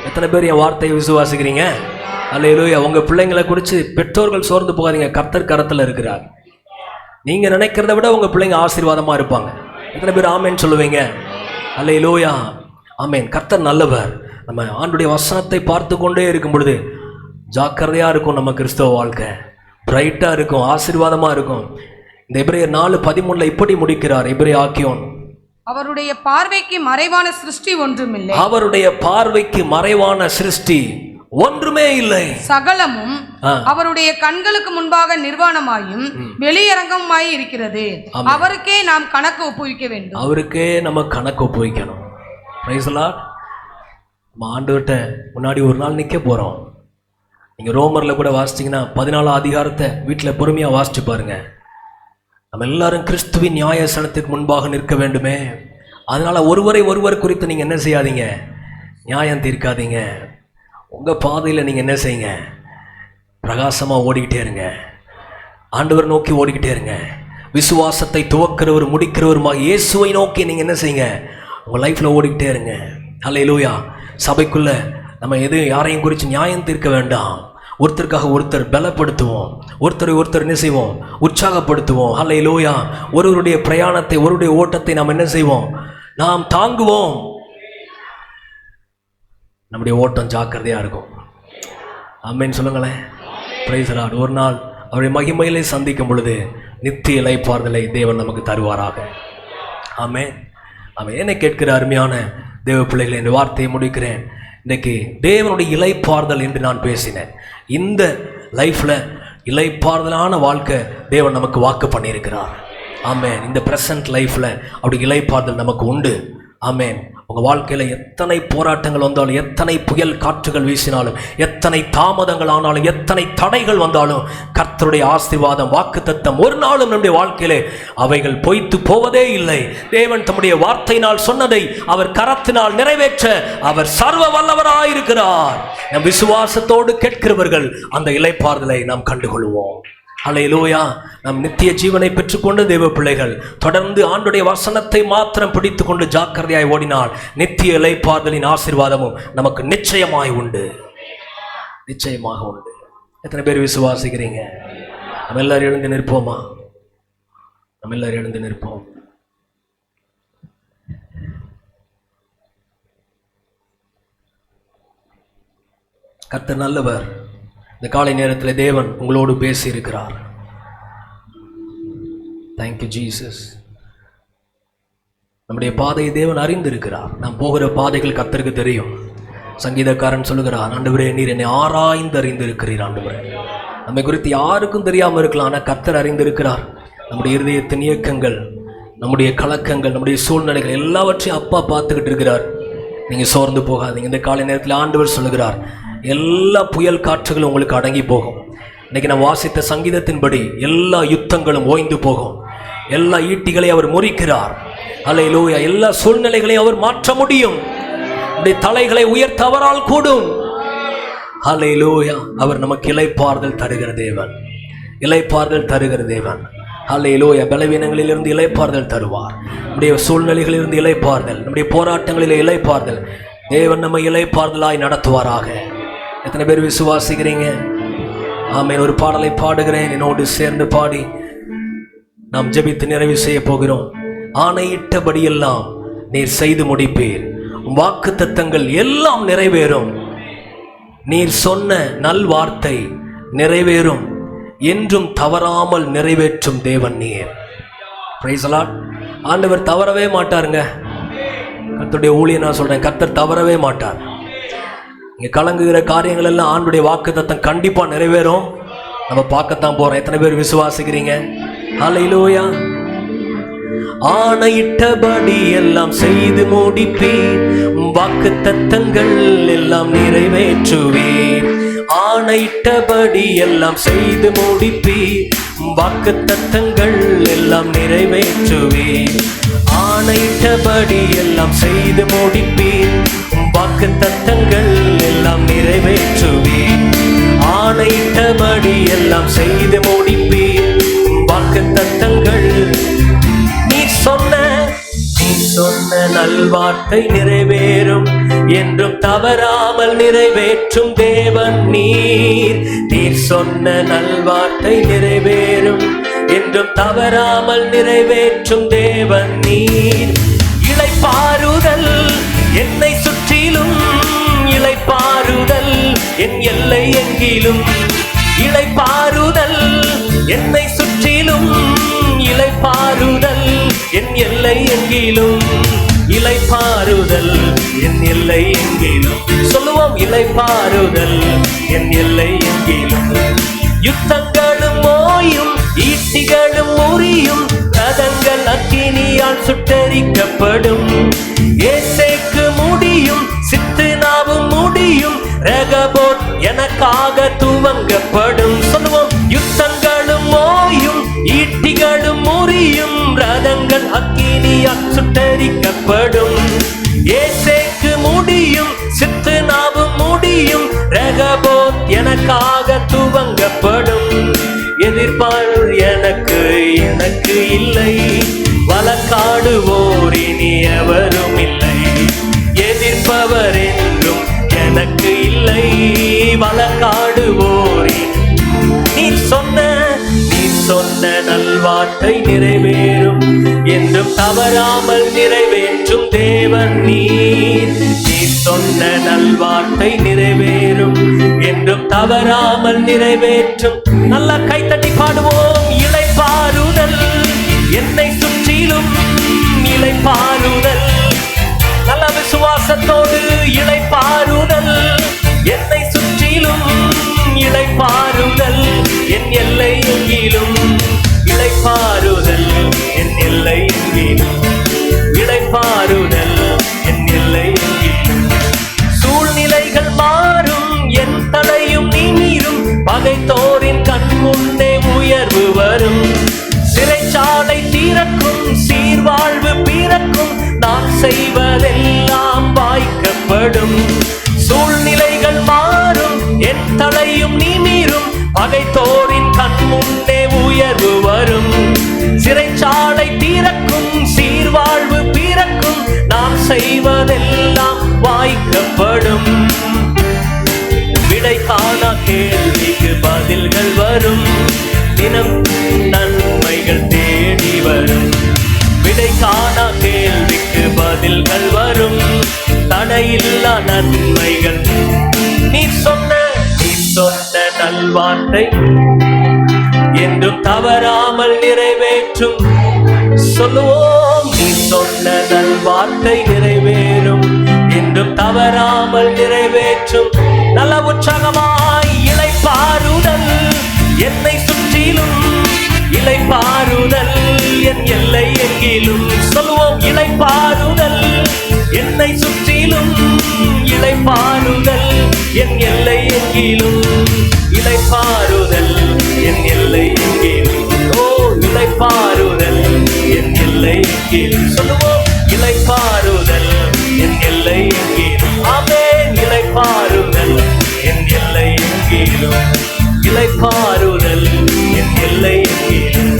எத்தனை பேர் என் வார்த்தையை விசுவாசிக்கிறீங்க? அல்லேலூயா. உங்கள் பிள்ளைங்களை குறித்து பெற்றோர்கள் சோர்ந்து போகாதீங்க, கர்த்தர் கரத்தில் இருக்கிறார். நீங்கள் நினைக்கிறத விட உங்கள் பிள்ளைங்க ஆசீர்வாதமாக இருப்பாங்க. எத்தனை பேர் ஆமேன் சொல்லுவீங்க? அல்லேலூயா. ஆமேன். கர்த்தர் நல்லவர். நம்ம ஆண்டுடைய வசனத்தை பார்த்து கொண்டே இருக்கும் பொழுது ஜாக்கிரதையாக இருக்கும், நம்ம கிறிஸ்தவ வாழ்க்கை பிரைட்டாக இருக்கும், ஆசீர்வாதமாக இருக்கும். இந்த எபிரேயர் 4:13 இப்படி முடிக்கிறார் எபிரேய ஆக்கியோன், அவருடைய பார்வைக்கு மறைவான சிருஷ்டி ஒன்றுமில்லை, அவருடைய பார்வைக்கு மறைவான சிருஷ்டி ஒன்றுமே இல்லை, சகலமும் அவருடைய கண்களுக்கு முன்பாக நிர்வாணமாயும் வெளியரங்கமாய் இருக்கிறது. அவருக்கே நாம் கணக்கு ஒப்புவிக்க வேண்டும். அவருக்கே நம்ம கணக்கு ஒப்புவிக்கணும். Price the Lord. நம்ம ஆண்டவர்கிட்ட முன்னாடி ஒரு நாள் நிற்க போகிறோம். நீங்கள் ரோமரில் கூட வாசிச்சிங்கன்னா 14ஆம் அதிகாரத்தை வீட்டில் பொறுமையாக வாசிச்சு பாருங்க. நம்ம எல்லாரும் கிறிஸ்துவின் நியாயஸ்தானத்துக்கு முன்பாக நிற்க வேண்டுமே. அதனால் ஒருவர் குறித்து நீங்கள் என்ன செய்யாதீங்க, நியாயம் தீர்க்காதீங்க. உங்கள் பாதையில் நீங்கள் என்ன செய்யுங்க, பிரகாசமாக ஓடிக்கிட்டே இருங்க, ஆண்டவர் நோக்கி ஓடிக்கிட்டே இருங்க. விசுவாசத்தை துவக்கிறவர் முடிக்கிறவருமாக இயேசுவை நோக்கி நீங்கள் என்ன செய்யுங்க, உங்கள் லைஃப்பில் ஓடிக்கிட்டே இருங்க. அல்லேலூயா. சபைக்குள்ளே நம்ம யாரையும் குறித்து நியாயம் தீர்க்க வேண்டாம். ஒருத்தருக்காக ஒருத்தர் பலப்படுத்துவோம், ஒருத்தர் என்ன செய்வோம், உற்சாகப்படுத்துவோம். அல்லேலூயா. ஒருவருடைய பிரயாணத்தை, ஒருவருடைய ஓட்டத்தை நாம் என்ன செய்வோம், நாம் தாங்குவோம். நம்முடைய ஓட்டம் ஜாக்கிரதையாக இருக்கும். ஆமென் சொல்லுங்களேன். Price the Lord. ஒரு நாள் அவருடைய மகிமையிலே சந்திக்கும் பொழுது நித்திய இளைப்பாறுதலை தேவன் நமக்கு தருவாராக. ஆமென். ஆமென். என்னை கேட்கிற அருமையான தேவ பிள்ளைகளை இந்த வார்த்தையை முடிக்கிறேன். இன்றைக்கு தேவனுடைய இளைப்பாறுதல் என்று நான் பேசினேன். இந்த லைஃப்பில் இளைப்பாறுதலான வாழ்க்கை தேவன் நமக்கு வாக்கு பண்ணியிருக்கிறார். ஆமென். இந்த ப்ரெசன்ட் லைஃப்பில் அப்படி இளைப்பாறுதல் நமக்கு உண்டு. ஆமென். உங்கள் வாழ்க்கையில் எத்தனை போராட்டங்கள் வந்தாலும், எத்தனை புயல் காற்றுகள் வீசினாலும், எத்தனை தாமதங்கள் ஆனாலும், எத்தனை தடைகள் வந்தாலும் கர்த்தருடைய ஆசீர்வாதம், வாக்குத்தத்தம் ஒரு நாளும் நம்முடைய வாழ்க்கையிலே அவைகள் பொய்த்து போவதே இல்லை. தேவன் தம்முடைய வார்த்தையினால் சொன்னதை அவர் கரத்தினால் நிறைவேற்ற அவர் சர்வ வல்லவராயிருக்கிறார். நம் விசுவாசத்தோடு கேட்கிறவர்கள் அந்த இளைப்பாறுதலை நாம் கண்டுகொள்வோம். அல்லேலூயா. நம் நித்திய ஜீவனை பெற்றுக்கொண்டு தேவ பிள்ளைகள் தொடர்ந்து ஆண்டுடைய வசனத்தை மாத்திரம் பிடித்து கொண்டு ஜாக்கிரதையாய் ஓடினால் நித்திய இளைப்பாறுதலின் ஆசீர்வாதமும் நமக்கு நிச்சயமாய் உண்டு, நிச்சயமாக உண்டு. எத்தனை பேர் விசுவாசிக்கிறீங்க? நம்ம எல்லாரும் எழுந்து நிற்போமா? நம்ம எல்லாரும் எழுந்து நிற்போம். கர்த்தர் நல்லவர். இந்த காலை நேரத்தில் தேவன் உங்களோடு பேசி இருக்கிறார். Thank you Jesus. நம்முடைய பாதையை தேவன் அறிந்திருக்கிறார். நாம் போகிற பாதைகள் கர்த்தருக்கு தெரியும். சங்கீதக்காரன் சொல்லுகிறார், ஆண்டவரே நீர் என்னை ஆராய்ந்து அறிந்திருக்கிறீர். ஆண்டவரே, நம்மை குறித்து யாருக்கும் தெரியாமல் இருக்கலாம், ஆனால் கர்த்தர் அறிந்திருக்கிறார். நம்முடைய இருதயத்தின் இயக்கங்கள், நம்முடைய கலக்கங்கள், நம்முடைய சூழ்நிலைகள் எல்லாவற்றையும் அப்பா பார்த்துக்கிட்டு இருக்கிறார். நீங்கள் சோர்ந்து போகாதீங்க. இந்த காலை நேரத்தில் ஆண்டவர் சொல்லுகிறார், எல்லா புயல் காற்றுகளும் உங்களுக்கு அடங்கி போகும். இன்னைக்கு நான் வாசித்த சங்கீதத்தின்படி எல்லா யுத்தங்களும் ஓய்ந்து போகும். எல்லா ஈட்டிகளை அவர் முறிக்கிறார். அல்லேலூயா. எல்லா சூழ்நிலைகளையும் அவர் மாற்ற முடியும். தலைகளை உயர்த்த அவரால் கூடும். அல்லேலூயா. அவர் நமக்கு இளைப்பாறுதல் தருகிற தேவன், இளைப்பாறுதல் தருகிற தேவன். அல்லேலூயா. பலவீனங்களிலிருந்து இளைப்பாறுதல் தருவார். நம்முடைய சூழ்நிலைகளிலிருந்து இளைப்பாறுதல், நம்முடைய போராட்டங்களிலே இளைப்பாறுதல். தேவன் நம்ம இளைப்பாறுதலாய் நடத்துவாராக. எத்தனை பேர் விசுவாசிக்கிறீங்க? ஆமென். ஒரு பாடலை பாடுகிறேன், என்னோடு சேர்ந்து பாடி நாம் ஜெபித்து நிறைவு செய்ய போகிறோம். ஆணையிட்டபடியெல்லாம் நீர் செய்து முடிப்பீர், வாக்குத்தத்தங்கள் எல்லாம் நிறைவேறும். நீர் சொன்ன நல்வார்த்தை நிறைவேறும், என்றும் தவறாமல் நிறைவேற்றும் தேவன் நீர். Price the Lord. ஆண்டவர் தவறவே மாட்டாருங்க. கர்த்தருடைய ஊழியம் நான் சொல்றேன், கர்த்தர் தவறவே மாட்டார். இங்க கலங்குகிற காரியங்கள் எல்லாம் ஆண்டுடைய வாக்குத்தத்தம் கண்டிப்பா நிறைவேறும். நம்ம பார்க்கத்தான் போறோம். எத்தனை பேர் விசுவாசிக்கிறீங்க? ஹல்லேலூயா. ஆணையிட்டபடி எல்லாம் செய்து முடிப்பீர், வாக்குத்தத்தங்கள் எல்லாம் நிறைவேற்றுவீர். ஆணையிட்டபடி எல்லாம் செய்து முடிப்பீர், வாக்குத்தத்தங்கள் எல்லாம் நிறைவேற்றுவீர். ஆணையிட்டபடி எல்லாம் செய்து முடிப்பீர், வாக்குத்தத்தங்கள் எல்லாம் நிறைவேற்றுவீர். ஆணையிட்டபடி எல்லாம் செய்து முடிப்பீர், வாக்குத்தத்தங்கள். நீ சொன்ன நல்வார்த்தை நிறைவேறும், என்றும் தவறாமல் நிறைவேற்றும் தேவன் நீர். நீர் சொன்ன நல்வார்த்தை நிறைவேறும், என்றும் தவறாமல் நிறைவேற்றும் தேவன் நீர். இளைப்பாறுதல் என்னை சுற்றிலும், இளைப்பாறுதல் என் எல்லை எங்கிலும். இளைப்பாறுதல் என்னை சுற்றிலும், இளைப்பாறுதல் என் எல்லை எங்கிலும். இளைப்பாறுதல் என் எல்லை எங்கிலும். சொல்லுவோம், இளைப்பாறுதல் என் எல்லை எங்கிலும். யுத்தங்களும் ஓயும், ஈட்டிகளும் முறியும், ரதங்கள் அக்கினியால் சுட்டரிக்கப்படும். ஏசேக்கு முடியும், சித்துனாவும் முடியும், ரெகபோத் எனக்காக துவங்கப்படும். சொல்லுவோம், யுத்தங்களும் ஓயும், ஈட்டிகளும் முறியும், ரதங்கள் அக்கினியால் சுட்டரிக்கப்படும். ஏசேக்கு முடியும், சித்துனாவும் முடியும், ரெகபோத் எனக்காக துவங்கப்படும். எதிர்ப்பாளர் எனக்கு இல்லை, வழக்காடுவோர் இனி எவரும் இல்லை. எதிர்ப்பவர் என்றும் எனக்கு இல்லை, வழக்காடுவோர். நீ சொன்ன நல்வார்த்தை நிறைவேறும், என்றும் தவறாமல் நிறைவேற்றும் தேவன் நீர். நீ சொன்ன நல்வார்த்தை நிறைவேறும், என்றும் தவறாமல் நிறைவேற்றும். நல்லா கைத்தட்டி பாடுவோம். இளைப்பாறுதல் என்னை சுற்றிலும், இளைப்பாறுதல். நல்ல விசுவாசத்தோடு இளைப்பாறுதல் என்னை சுற்றிலும், இளைப்பாறுதல் என் எல்லை எங்கிலும். இளைப்பாறுதல் என் எல்லை எங்கிலும். இளைப்பாறுதல் என் எல்லை எங்கிலும். சூழ்நிலைகள் மாறும், என் தடையும் நீரும், பகைத்தோரின் கண் முன்னே உயர்வு வரும். சிறைச்சாலை தீரக்கும், சீர்வாழ்வு பிறக்கும், நான் செய்வதெல்லாம் வாய்க்கப்படும். சூழ்நிலைகள் மாறும், என் தலையும் நீரும், பகைத்தோரின் கண் முன்னே உயர்வு வரும். சிறைச்சாலை தீரக்கும், சீர்வாழ்வு பிறக்கும், நாம் செய்வதெல்லாம் வாய்க்கப்படும். விடை காணா கேள்விக்கு பதில்கள் வரும், தினம் நன்மைகள் தேடி வரும். விடை காணா கேள்விக்கு பதில்கள் வரும், தடையில்லா நன்மைகள். நீ சொன்ன நல்வார்த்தை என்றும் தவறாமல் நிறைவேற்றும். சொல்லுவோம், நீ சொன்ன நல்வார்த்தை நிறைவேறும், என்றும் தவறாமல் நிறைவேற்றும். நல்ல உற்சாகமாய் இளைப்பாறுதல் என்னை சுற்றிலும், இளைப்பாறுதல் என் எல்லை எங்கிலும். சொல்லுவோம், இளைப்பாறுதல் என்னை சுற்றிலும், இளைப்பாறுதல் என் எல்லை எங்கிலும் இளைப்பாறுதல் என் எல்லை எங்கிலும். ஓ இளைப்பாறுதல் என் எல்லை எங்கிலும். சொல்லுவோம், இளைப்பாறுதல் என் எல்லை எங்கிலும். ஆமென். இளைப்பாறுதல் என் எல்லை எங்கிலும். இளைப்பாறுதல் என் எல்லை எங்கிலும்.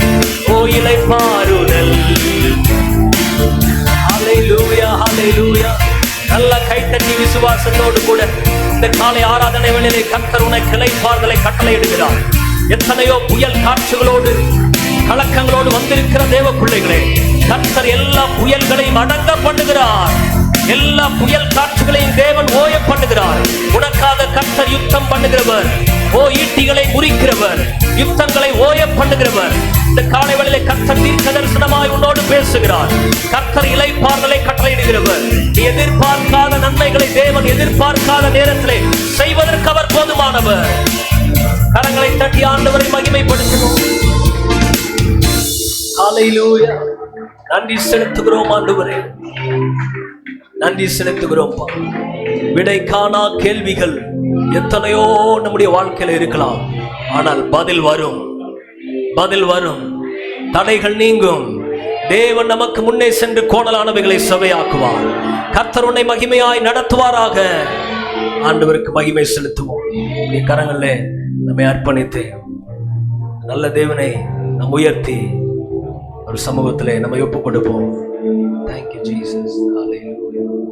ஓ இளைப்பாறுதல். ஹல்லேலூயா, ஹல்லேலூயா. நல்ல கைத்தட்டி விசுவாசத்தோடு கூட இந்த காலை ஆராதனை வேளையிலே கர்த்தர் உனக்கு இளைப்பாறுதலை கட்டளையிடுகிறார். எத்தனையோ புயல் காற்றுகளோடு கலக்கங்களோடு வந்திருக்கிற தேவ பிள்ளைகளே, கர்த்தர் எல்லா புயல்களையும் அடங்க பண்ணுகிறார். எல்லா புயல் காற்றுகளையும் தேவன் ஓய பண்ணுகிறார். உனக்காக கர்த்தர் யுத்தம் பண்ணுகிறவர். ஓ ஈட்டிகளை முறிக்கிறவர், யுத்தங்களை ஓய பண்ணுகிறவர். இந்த காலை வேளையிலே கர்த்தர் தீர்க்க தரிசனமாய் உன்னோடு பேசுகிறார். கர்த்தர் இளைப்பாறுதலை கட்டளையிடுகிறவர். நீ எதிர்பார்க்காத நன்மைகளை தேவன் எதிர்பார்க்காத நேரத்திலே செய்வதற்கு அவர் போதுமானவர். கரங்களை தட்டி ஆண்டவரை மகிமைப்படுத்துவோம். ஹல்லேலூயா. நன்றி செலுத்துகிறோம் ஆண்டவரே, நன்றி செலுத்துகிறோம். விடை காணா கேள்விகள் எத்தனையோ நம்முடைய வாழ்க்கையில இருக்கலாம். ஆனால் பதில் வரும், பதில் வரும். தடைகள் நீங்கும். தேவன் நமக்கு முன்னே சென்று கோணலானவைகளை சபையாக்குவார். கர்த்தர் உன்னை மகிமையாய் நடத்துவாராக. ஆண்டவருக்கு மகிமை செலுத்துவோம். நீ கரங்களிலே நம்மை அர்ப்பணித்து நல்ல தேவனை நம் உயர்த்தி ஒரு சமூகத்திலே நம்மை ஒப்புக் கொடுப்போம். Thank you, Jesus. Hallelujah.